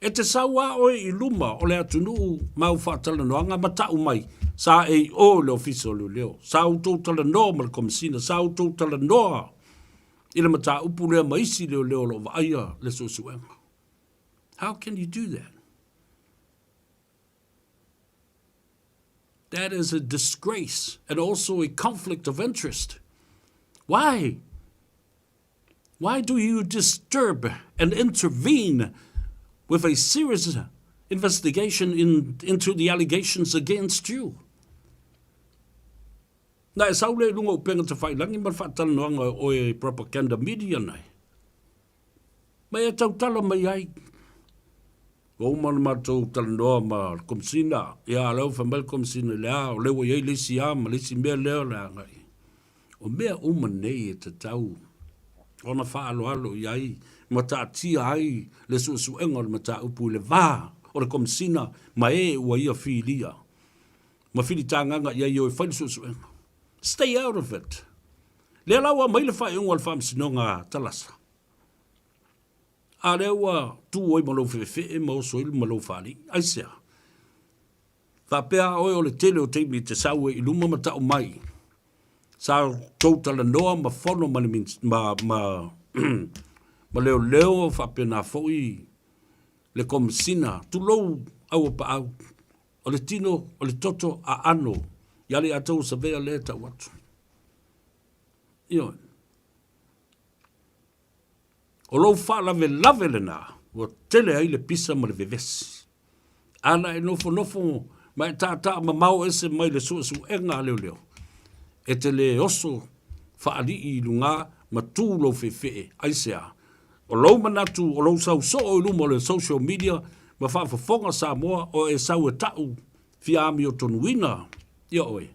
e te saua oe i luma o le atunu mau whaatala noanga matau mai. Sa e o le ofisa o leo. Sa utou tala noa ma le komisina. Sa utou tala noa i le mata upu lea maisi leo lo vaia le suenga. How can you do that? That is a disgrace and also a conflict of interest. Why? Why do you disturb and intervene with a serious investigation into the allegations against you? Na e saule lunga upenga te whailangi ma whaatala noanga o e propaganda media nei. Mai e tautala mai ai. O mana mātou tala noa ma komsina. Ia alau whamel komsina lea. O lewa iei lisi ama, lisi mea leo lea ngai. O mea uma nei e te tau. Ona whaalo alo iai. Ma ta tia ai le suenga le mata upu le vā. O le komsina ma e ua ia whilia. Ma whili tānganga iai o e whaili suenga. Stay out of it. Le lawa mai le whai unga le whamsinonga talasa. A lewa tu oi malo whewhe ma o soil malo whali. Aisea. Whapea oi o le tele o teimi te saue i luma matau mai. Sa tautala noa ma whono ma leo whapea na fwoi le komisina. Tu lou au pa au. O le tino, o le toto a ano. Yali atou sa vea le ta watu. Ion. O lou wha lave le nā. O tele ai le pisa ma le vevesi. Ana e nofo mai tā ma mau ese mai le su enga leo. E te le oso wha ali i lunga ma tū lo whewhe aisea. O lou manatu, o lou sau so o lumo le social media Ma whaafafonga Samoa o e sau e tau fi ami o tonu wina. Ia oe.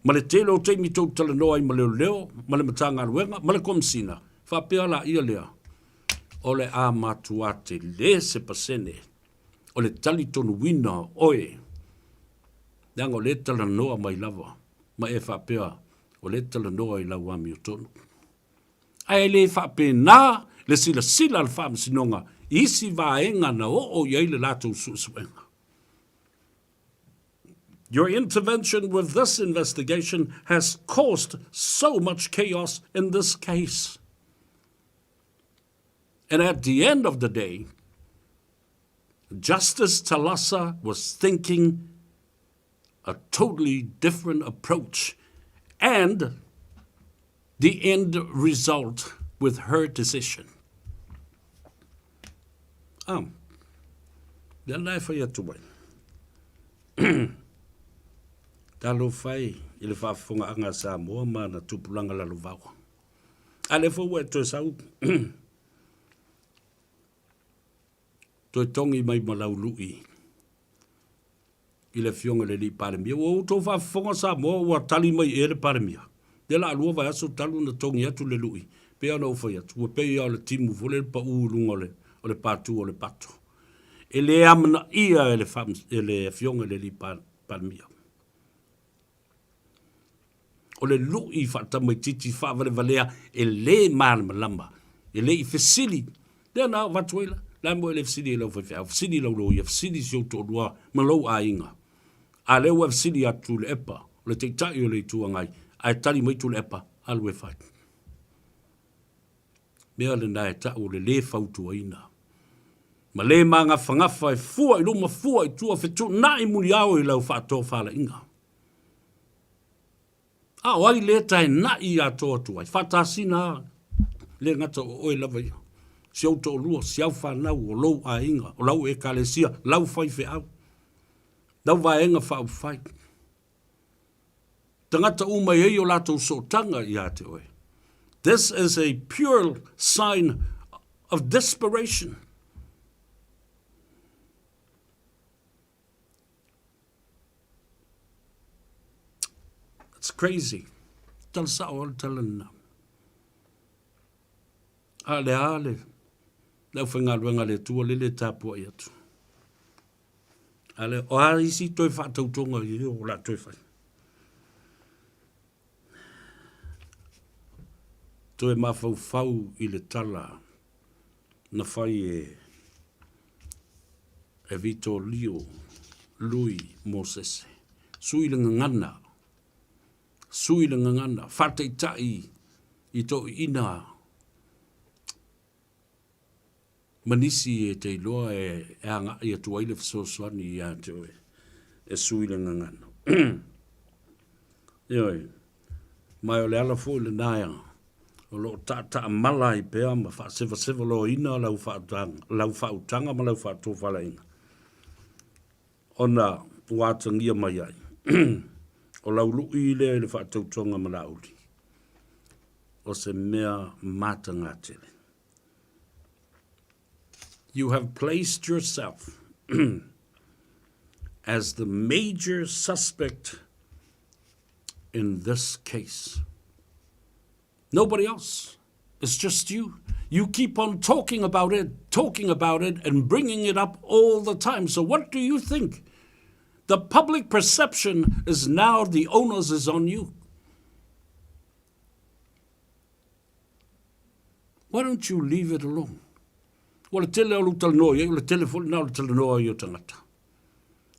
Ma le tele o teimi tau tala noa i ma leo leo, ma le matanga ruenga, ma le komsina. Whapea la ia lea. O le a matua te le se pasene. O le tali tonu wina oe. Nanga o le tala noa mai lava. Ma e whapea o le tala noa i lau ami o tonu. Ai le whape nā, le sila sila le whaam sinonga, isi vaenga na o iei le lato suenga. Your intervention with this investigation has caused so much chaos in this case. And at the end of the day, Justice Talasa was thinking a totally different approach, and the end result with her decision. Then I for you to win. Talo fai, ile whaafunga anga Samoa ma na tupulanga la luvau. Ale fo we to sau. To tongi mai malau lui. Ile fionga le li paremia. O to whaafunga Samoa wa tali mai ere paremia. De la lua vai aso talu na tongi atu le lui. Pea na ufa yatu. Ua pea o le timu vole pa uulunga o le patu o le pato. Ele amna ia ele fionga le li paremia. O le lui whata mai titi whaavare valea e le marama lamba. E le i fesili. Dea nā watuela. La mo ele fesili e lau whawhia. Fesili lau loi. Fesili si o tō rua. Malau a inga. A leo a fesili atu le epa. Le te tai o le tuangai. Ai tali mai tu le epa. Alu e whai. Mea le nā e tau le whautua ina. Ma le manga whangafa e fua i luma fua i tua whetu. Nā i muni au i lau whaato whala inga. Wai le tai na i ato tuai. Fatasina le ngata o e lava ia. Si au to lua, si au whanau o lou a inga, o lau e kalesia, lau whai whi au. Lau vaenga whau whai. Tangata umai e o lato so tanga i ate oe. This is a pure sign of desperation. It's crazy. Tal sa o talan na. Ale. Lau whenga luenga le tua le tapua i atu. Ale, o isi toi whaatautonga i o la toi whai. Toi mawhau i le tala na whai e Vito Lio Lui Moses. Sui le ngana. Sui le ngana, whatei tai i to ina. Manisi e te loa e anga i atua ile whasosuani i a te oe. E sui le ngana. Ioi, mai o le ala fo le naya. O lo ta mala i pea ma wha lo ina lau whautanga ma lau whaatofala inga. Ona wātangia mai ai. O lau lui le whaatautonga malauli. O se mea matanga tele. You have placed yourself as the major suspect in this case. Nobody else. It's just you. You keep on talking about it, and bringing it up all the time. So what do you think? The public perception is now the onus is on you. Why don't you leave it alone? Wala tele o lutal noa, wala telefon na o tele noa i o tangata.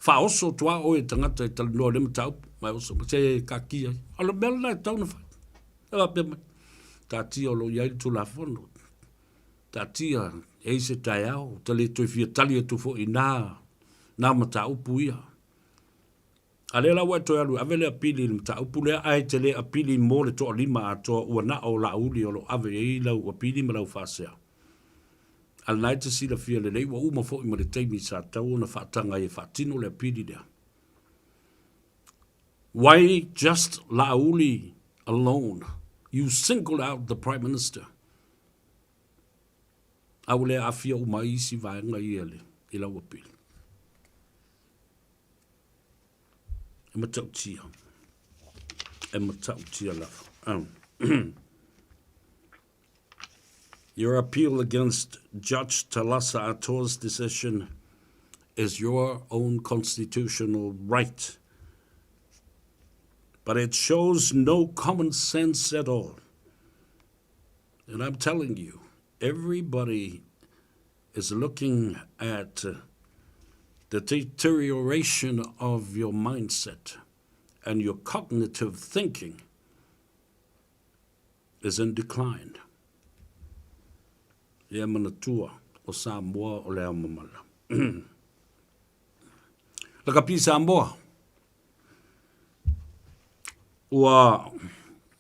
Wha oso tua o e tangata e tele noa le matau, mai oso, ma te kakia. Ala mela e tau na whai. Ewa pema. Tā tia o lo iai tu la fono. Tā tia e se tai au, tale toi fia tali atu fo i nā matau puia. Ale la wai toi alu, ave le apili ni matau pu lea ai te le apili mo le toa lima atoa ua na o la uli o lo ave e lau apili ma lau whasea. Al nai te sila fia le lei wa uma fo i ma le teimi sa tau na whaatanga e whaatino le apili lea. Why just la uli alone? You singled out the Prime Minister. Au le afia uma isi vaenga i ele. I lau apil. E matau tia. E matau tia lafa. Your appeal against Judge Talasa Ator's decision is your own constitutional right. But it shows no common sense at all. And I'm telling you, everybody is looking at the deterioration of your mindset and your cognitive thinking is in decline. Ia manatua o Samoa o lea mamala. Laka pi Samoa. Ua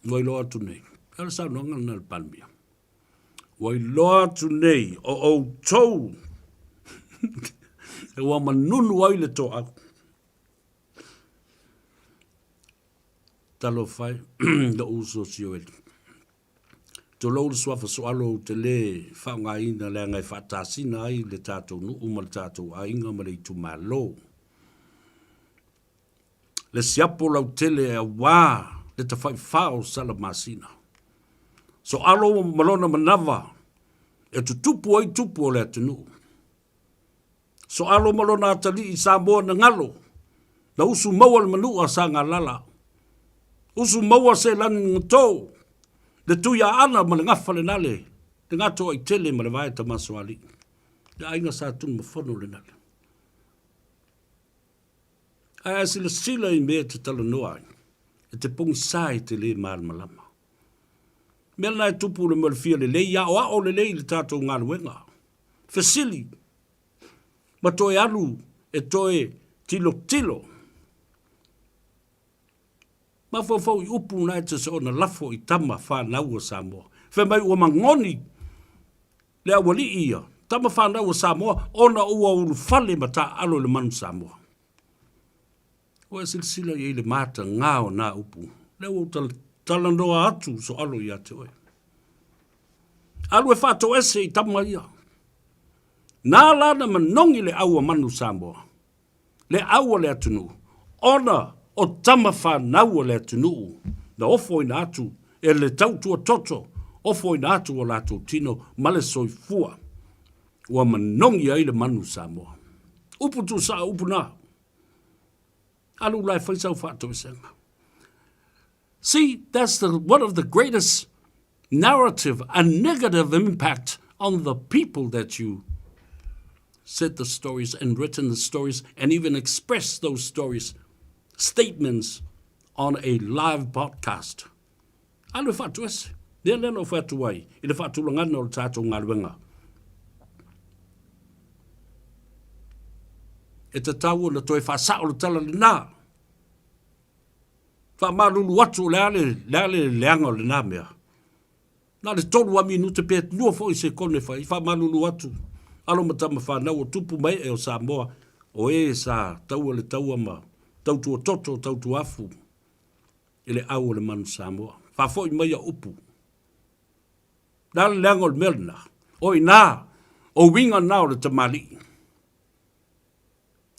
loa atu nei. Ala sa nonga nal palmia. Loa atu nei o tou. E wa manunu wai le to au. Talo fai da uso sioeli. To lo swafa soalo te le whaunga ina le ngai whatasina ai le tātou nu uma le tātou a inga ma le tu malo. Le siapo lau tele a wā le ta whai whao sala masina. So alo malona manawa e tu tupu ai tupu o le atunu. So alo malona atali I Samoa na ngalo na usu maua le manu a sa ngā lala. Usu maua se lani ngatou. Le tuia ana ma le ngafa le nale, le ngato ai tele ma le vai ta masoali. Le ainga sa tunu ma whono le nale. Ai asila sila I mea te tala noa, e te pungi sai te le maal malama. Mea nai tupu le malfia le lei, ia o ao le lei le tātou ngā luenga. Fesili, ma toe alu e toe tilo tilo. Ma fau I upu nai te se ona lafo I tama whanau o Samoa. Whe mai ua mangoni le awali ia. Tama whanau o Samoa, ona ua uru fale ma ta alo le manu Samoa. Ua silsila I le mata ngao na upu. Le ua tala noa atu so alo ia te oe. Alu e whato ese I tama ia. Nā lana manongi le aua manu Samoa. Le aua le atunu. Ona o tama whanau le atunu, na ofo ina atu, e le tautua toto, ofo ina atu o lato tino, male soifua, ua manongi ai le manu Samoa. Upu tu sa upu na. Alu lai whaisau whato senga. See, that's one of the greatest narrative and negative impact on the people that you said the stories and written the stories and even expressed those stories statements on a live podcast. Alu whatu ese. Nea leno whatu wai. I le whatu langana o le tātou ngā ruenga. E te tau na toi whasao le tala le nā. Whamarulu atu le ale leanga o le nā mea. Nā le tolu a minu te pēt lua fo I se kone whai. Whamarulu atu. Alo matama whanau o tupu mai e o Samoa. O e sa taua le taua ma. Tautua toto, tautua afu, ele au le manu Samoa. Whafoi mai a upu. Nāle leango le melna. Oi nā, o winga nā o le tamali.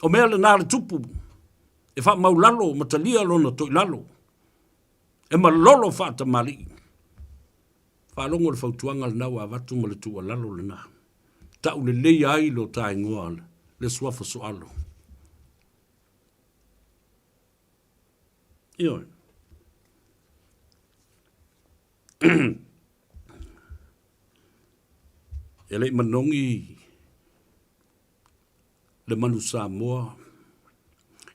O mea le nā le tupu. E wha mau lalo, matalia lona toi lalo. E ma lolo wha tamali. Wha longo le whautuanga le nau a watu ma le tua lalo le nā. Tau le lei ai lo tai ngoa le suafa so alo. Ioi. E lei manongi le manu Samoa.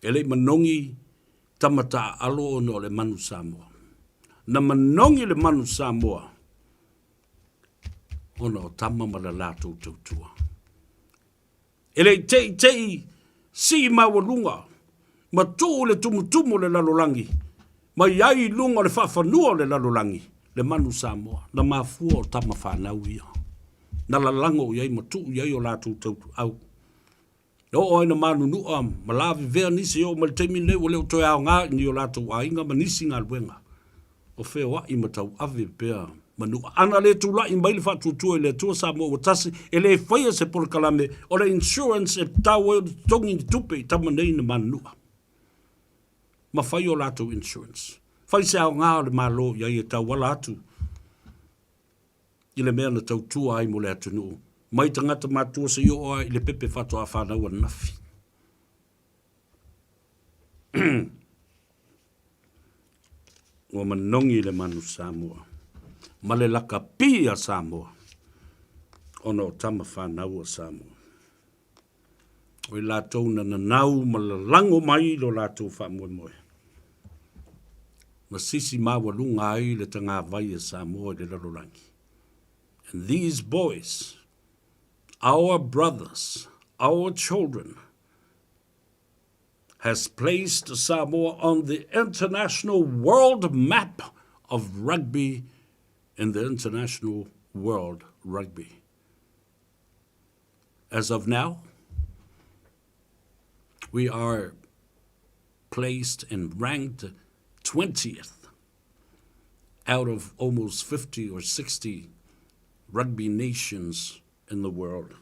E lei manongi tamata alo no le manu Samoa. Na manongi le manu Samoa. Ona o tama ma la lato tautua. E lei tei si mawalunga. Ma tō le tumutumu le lalolangi. Ma iai lunga le whawhanua le lalolangi. Le manu Samoa. Na mafua o tama whanau ia. Na lalango iai ma tū iai o lātou tautu au. O aina manu nua ma lavi vea nisi o ma le teimi leo o leo toi ao ngā ni o lātou a inga ma nisi ngā luenga. O whea wa I matau ave pēa Manu ana le tula i mai le whatutua le tua Samoa o tasi e le whaia se polokalame o le insurance e tawa tongi ni tupe i tamanei na manua. Ma whai o lato insurance. Whai se au ngā o le malo ia i e tau wala atu. I le mea na tau tua ai mo le atunu. Mai tangata matua se yo ai le pepe whatu a whanau an nafi. Ua manongi le manu Samoa. Ma le laka pia Samoa. Ono tama whanau a Samoa. O i lātou na nanau ma la lango mai lo lātou whamoe moe. Ma sisi mawa lunga ai le tanga vai a Samoa le larorangi. And these boys, our brothers, our children, has placed Samoa on the international world map of rugby in the international world rugby. As of now, we are placed and ranked 20th out of almost 50 or 60 rugby nations in the world.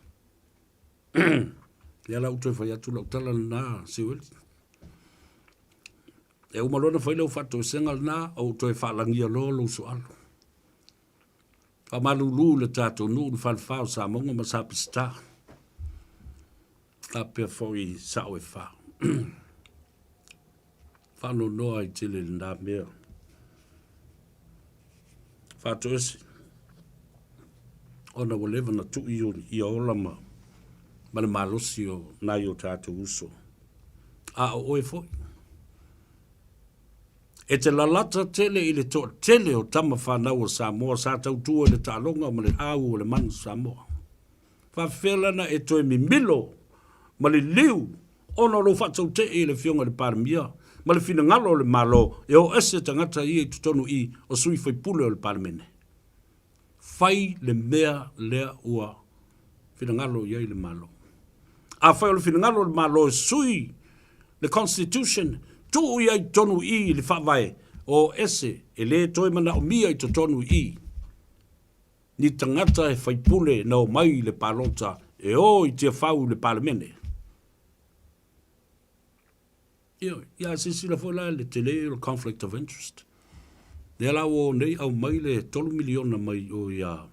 Ya la uto fa ya tu la tala na siwil. E o malona fa lo fatu sengal na o to fa langia lo sualo. Fa malulu le tato nu fa fa sa monga ma sa pista. Ka pe foi sa o fa. Fa no ai tele na me. Fa to es ona wo leva na tu i ola ma le malosi o na yo tato uso. A o e foi. E te lalata tele i le to tele o tama whanau o Samoa sa tau tua le talonga ma le au o le manu Samoa. Fa whelana e toi mi milo ma le liu ono lo fatau te e le fionga le paramia ma le fina ngalo le malo e o ese tangata i e tutonu i o sui fai pule o le paramene. Fai le mea lea ua fina ngalo i le malo. A fai o le fina ngalo le malo e sui le constitution tu ia i tonu i le whawai o ese e le toi mana o mia i to tonu i. Ni tangata e whaipule na o mai le palota e o i tia whau le paramene. Ia sisi la whola le te le conflict of interest. Le ala o nei au mai le 3 miliona mai o ia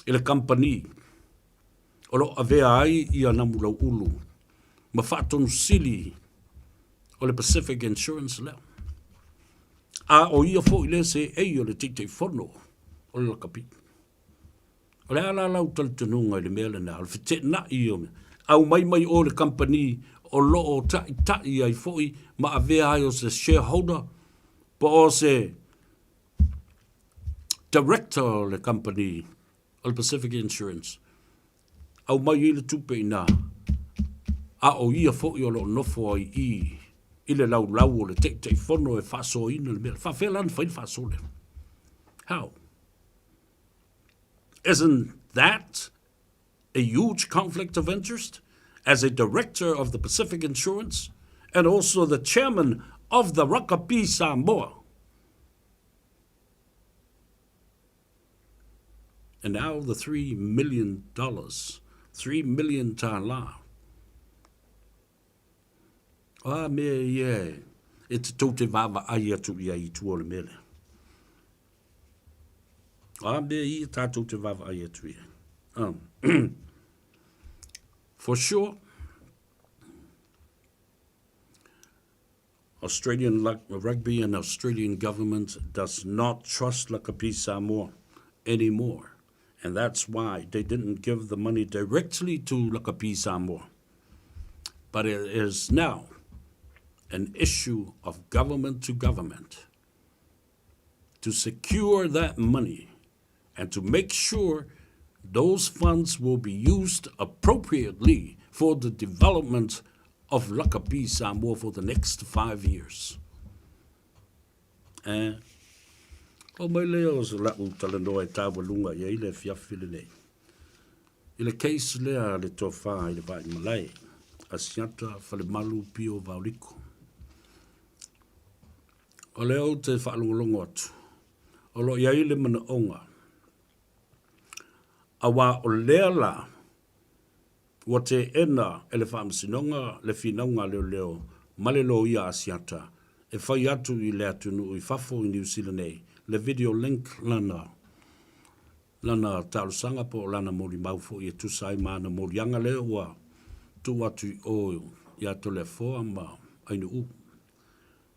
e le company. O lo avea ai ia namulau ulu. Ma whaatonu sili o le Pacific Insurance leo. A o ia fo ile se ei o le tite fono o le lakapi. O le ala lau taltununga i le mele na al fite na i o me. Au mai o le company o lo o tai ai foi ma avea ai o se shareholder po o se director o le company o le Pacific Insurance. Au mai i le tupe na a o ia foi o lo nofo ai i ile lau o le te fono e faso ina le mele. Fa felan fa faso le. How? Isn't that a huge conflict of interest as a director of the Pacific Insurance and also the chairman of the Rakapi Samoa? And now the $3 million, 3 million tala. Ah, me ye. It's tote vava aya tu ia I tu ole mele. Ah, me ye ta tote vava aya tu ia. For sure, Australian rugby and Australian government does not trust Lakapi Samoa anymore. And that's why they didn't give the money directly to Lakapi Samoa. But it is now an issue of government to government to secure that money and to make sure those funds will be used appropriately for the development of Lakapi Samoa for the next 5 years. O mai leo se lau talanoa e tāwalunga ia I le fiafile nei. I le case lea le tofa I le vai malai, a siata fale malu pio vauriko. O leo te whaalongolongo atu. O lo iai le mana onga. Awa o lea la, wa te ena e le whaamasinonga, le whinaunga leo, male lo ia asiata, e whai atu i le atunu i whafo i New Zealand nei, le video link lana talusanga po lana mori maufo i tu sai mana mori anga leo wa tu atu i o ia to le foa ma ainu u.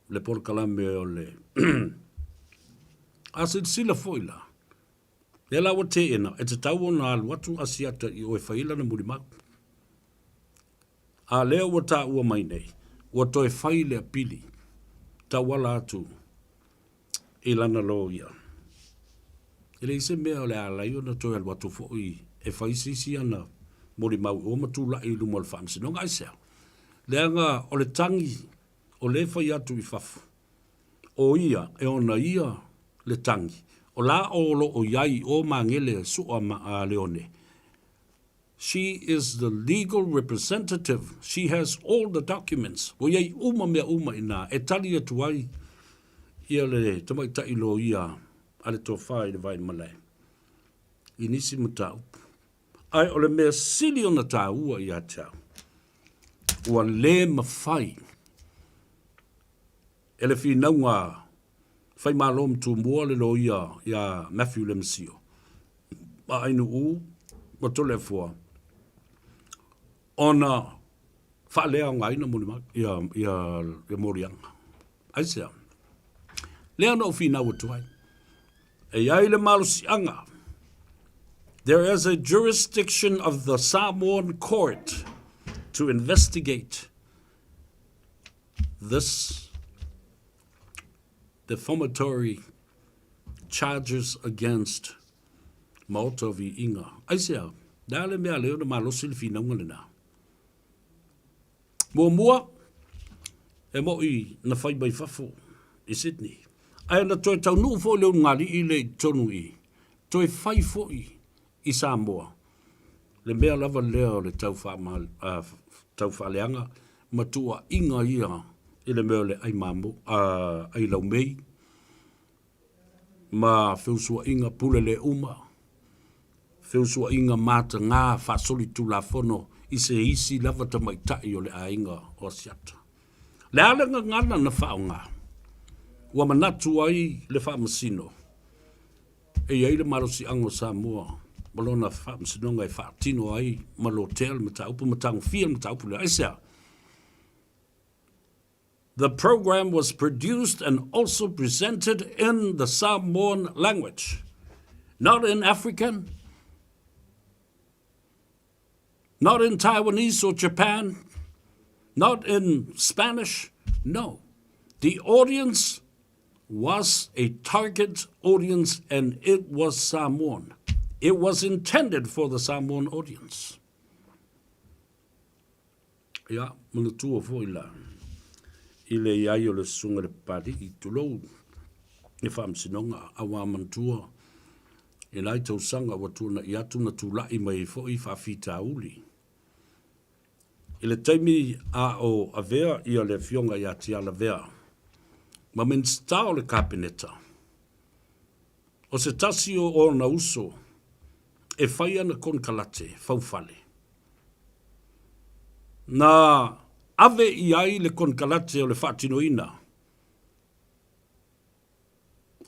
Le por kalame o le asid sila foila. Le la wa te ena, e te tau na alu atu asiata i o e whaila na mori mau. A leo wa ta ua mai nei, wa to e whaile a pili, ta wala atu i lana lo ia. Ele ise mea o le alai o na toi alu atu fo i e whaisisi ana mori mau o matu la i lumo al whamsi. No ngai sea. Le anga o le tangi o le whai atu i whafu. O ia e ona ia le tangi. O la o lo o iai o mangele sua ma a leone. She is the legal representative. She has all the documents. O iai uma mea uma ina. E tali atu ai ia le tamai ta ilo ia ale to whai le vai malai. I nisi matau. Ai o le mea sili o na tā ua i a tau. Ua le mawhai. E le whinaunga whai malom tu mua le lo ia Matthew Lemsio. Ma ainu u, ma tole fua. Ona whalea ngai na muni mak, ia morianga. Aisea. Lea no whinau tuai. E ai le malusianga. There is a jurisdiction of the Samoan court to investigate this defamatory charges against Maotovi Inga. Aisea, dale mea leo na malosi le whinaunga lena. Mua, e mo i na whaibai whafo i Sydney. Ai na toi tau nuu fo leo ngari i le tonu i. Toi whai fo i Samoa. Le mea lava leo le tau whaaleanga matua inga ia i le mea le ai mamu, ai lau mei. Ma whiusua inga pule le uma. Whiusua inga mata ngā whasoli tu la fono i se isi lava tamaitai o le ainga o siata. Le alenga ngana na whaonga. Ua manatu ai le whaamasino. E ai le marosi ango Samoa. Malona whaamasinonga e whaatino ai malotel mataupu matang fia mataupu le aisea. The program was produced and also presented in the Samoan language. Not in African, not in Taiwanese or Japan, not in Spanish. No. The audience was a target audience and it was Samoan. It was intended for the Samoan audience. Ia, mana tua fo ila. Ile iai o le sunga le pari i tulou. E whaamsinonga awa mantua. E lai tau sanga watuna i atu na tūlai mai fo i whawhita uli. Ile taimi a o avea i le fionga i ati ala vea. Ma men stao le kapineta. O se tasi o na uso. E whai ana kon kalate, whauwhale. Na ave i ai le kon kalate o le whaatinoina.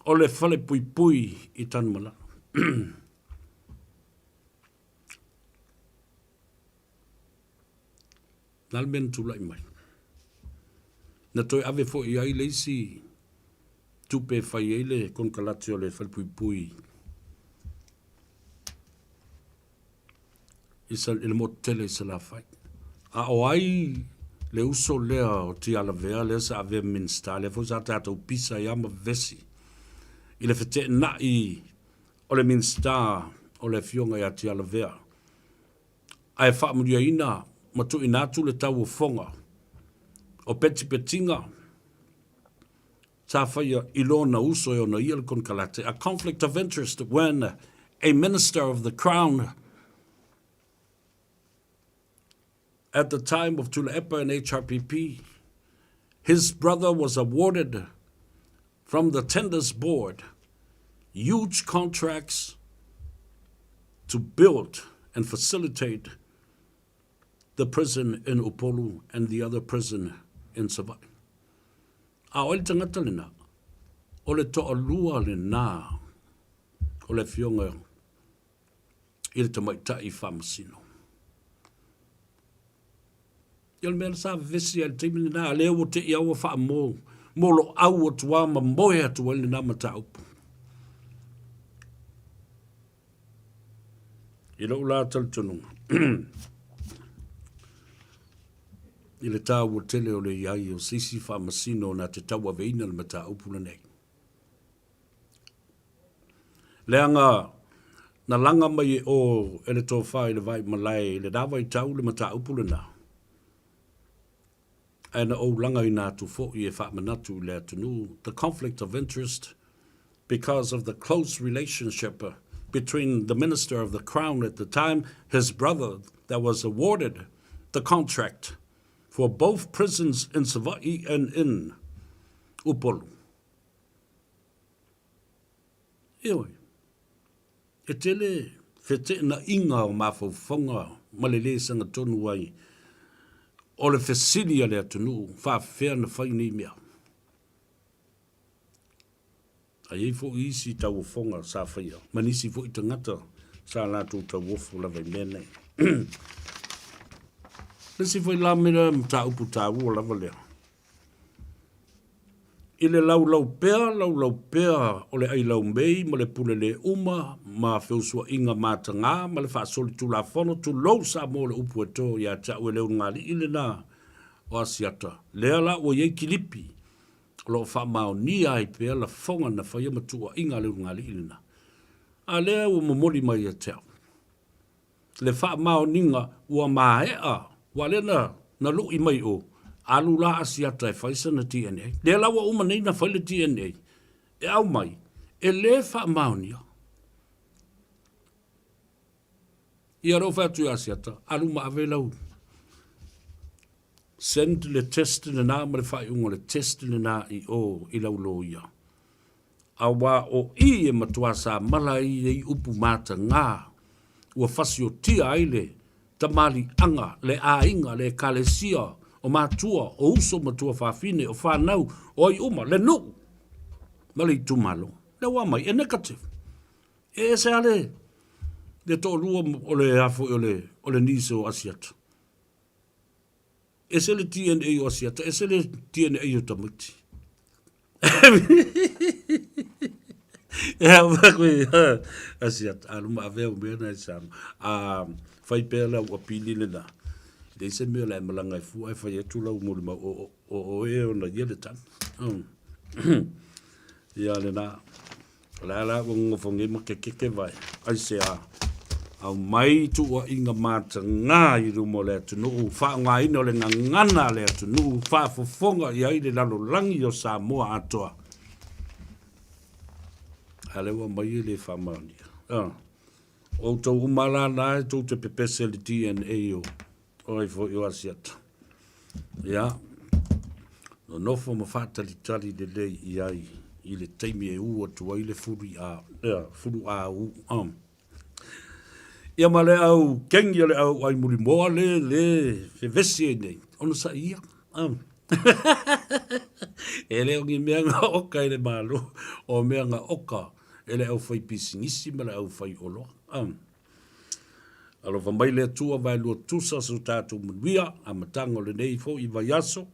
O le whale pui pui i tanmala. Nal men tulai mai. Na toi ave fo i ai leisi tupe whai eile kon kalate o le whale pui pui. Isa ele motele isa la fai. A o ai le uso lea o ti ala vea le sa ave minsta le fo sa tata upisa i ama vesi. I le fete na i o le minsta o le fionga i a ti ala vea. A e wha muria ina matu inatu le tau o fonga. O peti petinga. Ta whaia ilo na uso e o na ia le kon kalate. A conflict of interest when a minister of the crown at the time of Tulepa and HRPP, his brother was awarded from the tenders board huge contracts to build and facilitate the prison in Upolu and the other prison in Savai. A o le tangata le nā, o le toa lua le nā, o le fionga i le tamaitai whamasino. Ia le mea sa vesi al teimi le nā, leo o te iau a wha mō lo au o tua ma moe atu le nā mata upu. I lo la taltununga. I le tā ua tele o le iai o sisi whamasino na te taua veina le mata upula nei. Leanga na langa mai o ele tō whai le vai malai le dawai tau le mata upula na. Aina o langa i nā tu fo i e whamanatu le atunu, the conflict of interest because of the close relationship between the minister of the crown at the time, his brother that was awarded the contract for both prisons in Savai and in Upolu. Ioi, e tele fete na inga o mawhauwhonga malele sanga tonu ai o le fesilia le atunu, whawhea na whaini mea. Ai fo isi tau whonga sa whaia, manisi fo i tangata sa lātou tau wofu la vai mene. Nisi fo i la mera mta upu tā ua lava lea. I le lau pea o le ai lau mei ma le pule le uma ma whiusua inga māta ngā ma le whaasoli tu la whono tu lau sa mo le upu e tō ia ta ue leo ngāli i le nā o asiata. Lea la o iei kilipi lo wha mao ni ai pea la whonga na whaia matua inga leo ngāli i le nā. A lea ua momoli mai a teo. Le wha mao ninga ua maea wa le na lui mai o alu la asiata e whaisa na DNA. Le lawa uma nei na whaile DNA. E au mai, e le wha maunia. Ia rau whatu asiata, alu ma ave lau. Send le test le nā, ma le whai unga le test le nā i o i lau lo ia. A wā o i e matua sa mala i upu mata ngā. Ua whasi o tia aile, tamali anga, le a inga, le kalesia, o matua, o uso matua whawhine, o whanau, o i uma, le nuku. Mali tumalo. Le wamai, e negative. E se ale, le tō rua o le hafo o le nise o asiata. E se le DNA o asiata, e se le DNA o tamuti. E hawa koe, asiata, aluma avea o mea i sama. Whai pēla ua pili le nā. Dei se mea lai malanga i fua e whai atu lau mori ma o e o na iele tan. Ia le nā. La o ngofonge ma keke vai. Ai se a. Au mai tu o inga mata ngā i rumo le atu nuu. Wha ngā ino le ngana le atu nuu. Wha fofonga i aile lalo langi o Samoa atoa. Alewa mai le whamania. O tau umala nai, tau te pepese le DNA o ai fo i asiata. Ia, no nofo ma whātalitari le lei i ai, i le teimi e ua tua i le furu a u. Ia ma le au, kengi le au ai muri moa le vesi e nei. Ono sa ia. E leo ngi mea ngā oka e le malo, o mea ngā oka, e le au whai pisingisi ma le au whai oloa. Alo whamai le tua vai lua tusa su tātou manuia, a matango le nei fo i vai aso,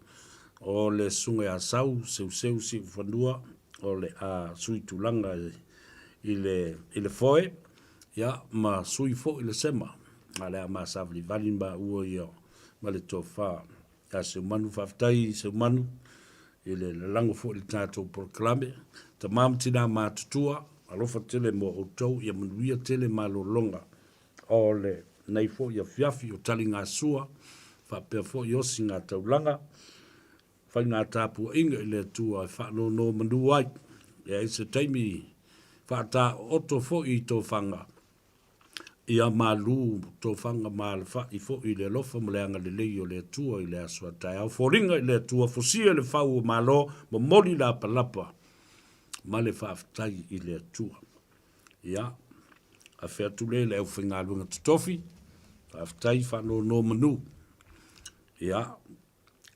o le sunga a sau, seu si whanua, o le a sui tulanga i le foe, ia, ma sui fo i le sema, a le a ma savali valin ba ua ia, ma le tō wha, a seu manu whaftai, seu manu, i le lango fo i le tātou proklame, ta mamtina ma tutua, alofa tele mo o tau, ia manuia tele ma lo longa, o le nei fo ia fiafi o tali ngā sua, whapea fo i osi ngā taulanga, whai ngā tāpua inga i le tua e whano no manu ai, ia i se teimi whata oto fo i tō whanga, ia malu tō whanga māle wha i fo i le lofa mleanga le lei o le tua i le asua tai, au fōringa i le tua, fosia le whau o malo, ma moli la palapa, ma le whaftai i le tua. Ia, a whea tule le au whinga lunga tutofi, whaftai whano no manu. Ia,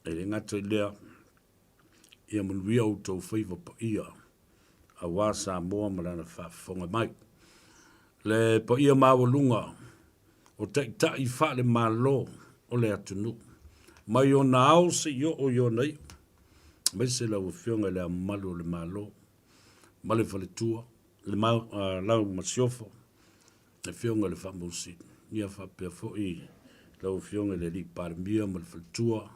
e ngata lea, ia manuia o tau Faiva pa ia, a wā Samoa marana whaafonga mai. Le pa ia mawalunga, o tai whale malo o le atunu. Mai o na au se yo o yo nei, mai se lau whionga le malu le malo, male whale tua, le lau masiofo, le whionga le whamusi, nia whapea fo i, lau whionga le li parimia, male whale tua,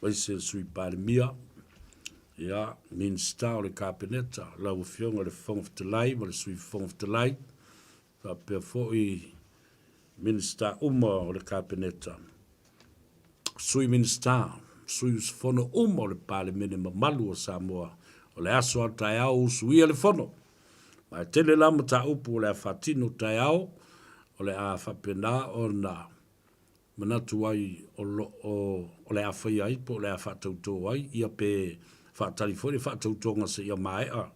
mai se sui parimia, ia, min sta o le kapeneta, lau whionga le whongoftalai, male sui whongoftalai, whapea fo i, Minister o le kapeneta. Sui minister, sui usfono o le palemene mamalu o Samoa, o le aso a tai au suia le fono. Mai tele lama ta upu o le a fatino tai au, o le a whapena o na manatu ai o le a whai ai, po le a whatauto ai, ia pe whatalifone whatautonga se ia mai a.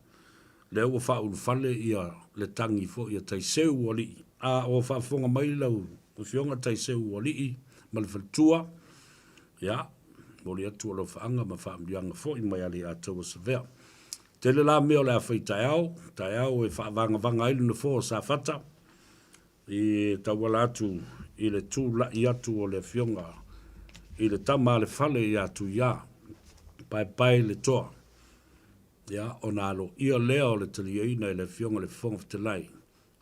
Le ua whaulufale ia le tangi fo ia taiseu o li. A o whaafonga mai lau, o whionga taiseu o li, ma le whaltua, ia, mo le atu o lau whaanga, ma whaamrianga fo i mai ali a taua savea. Tele la mea o le a whai tai au e whaavanga ilu na fo o sa whata, i taua atu i le tū la i atu o le whionga, i le tama le whale i atu ia, pai le toa, ia, o nalo, ia lea o le tali eina i le whionga le whongoftelai,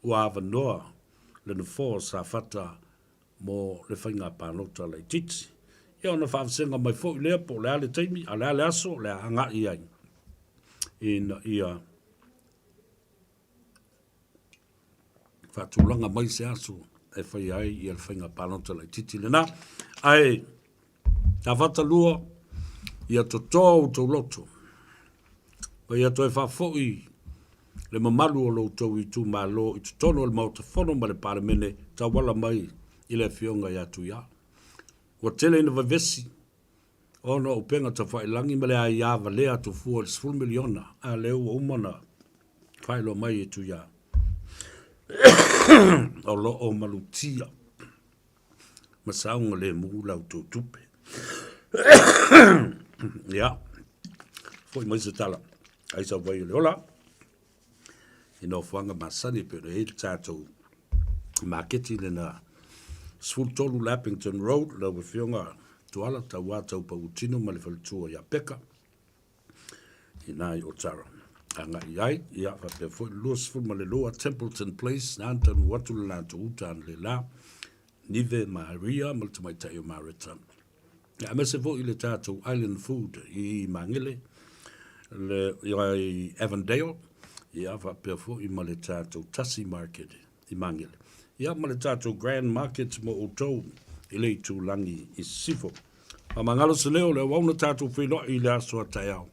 ua awa noa, le na fo sa fata mo le whainga pānota le titi. Ia ona whaafasenga mai fo i lea po le ale teimi, a le ale aso, le anga i ai. Ina ia whaatulanga mai se aso e whai ai i le whainga pānota le titi le na. Ai, ta whata lua ia to tō tau loto. Wa ia to e whaafo i le mamalu o lo tau I tu malo I tu tono le mauta fono ma le paramene ta wala mai I le whionga ia tu ia. Wa tele ina vavesi ono o penga ta whailangi ma le a ia valea tu fua le 10 miliona a leo o umana whailo mai tu ia. O lo o malutia ma saunga le mula o tu tupe. Ia. Foi mai se tala. Ai sa vai le ola. Ino whanga masani pero e tātou marketi le na Sfultolu Lappington Road la whionga tuala ta wātau pa utino ma le whalitua ia peka I nai o tara. Anga iai, ia whapea fwoi luas ma le loa Templeton Place na antanu watu le lanto utan le la Nive Maria ma le tamaitai o Maritan. Ia mese fwoi le tātou Island Food I Mangele le I Avondale ia whapea fo I ma le tātou Tassi Market I Mangele. Ia ma le tātou Grand Market mo o tau I le tūlangi I Sifo. Ma mangalo se leo le wauna tātou whino I le aso a tai au.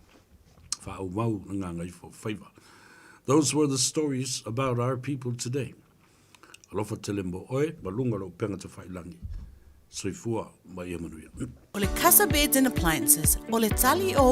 Whao mau na Gagaifo Faiva. Those were the stories about our people today. Alofa tele mo oe, malunga lo penga te whailangi. Soifua mai e manuia. O le Casa Beds and Appliances, o le tali o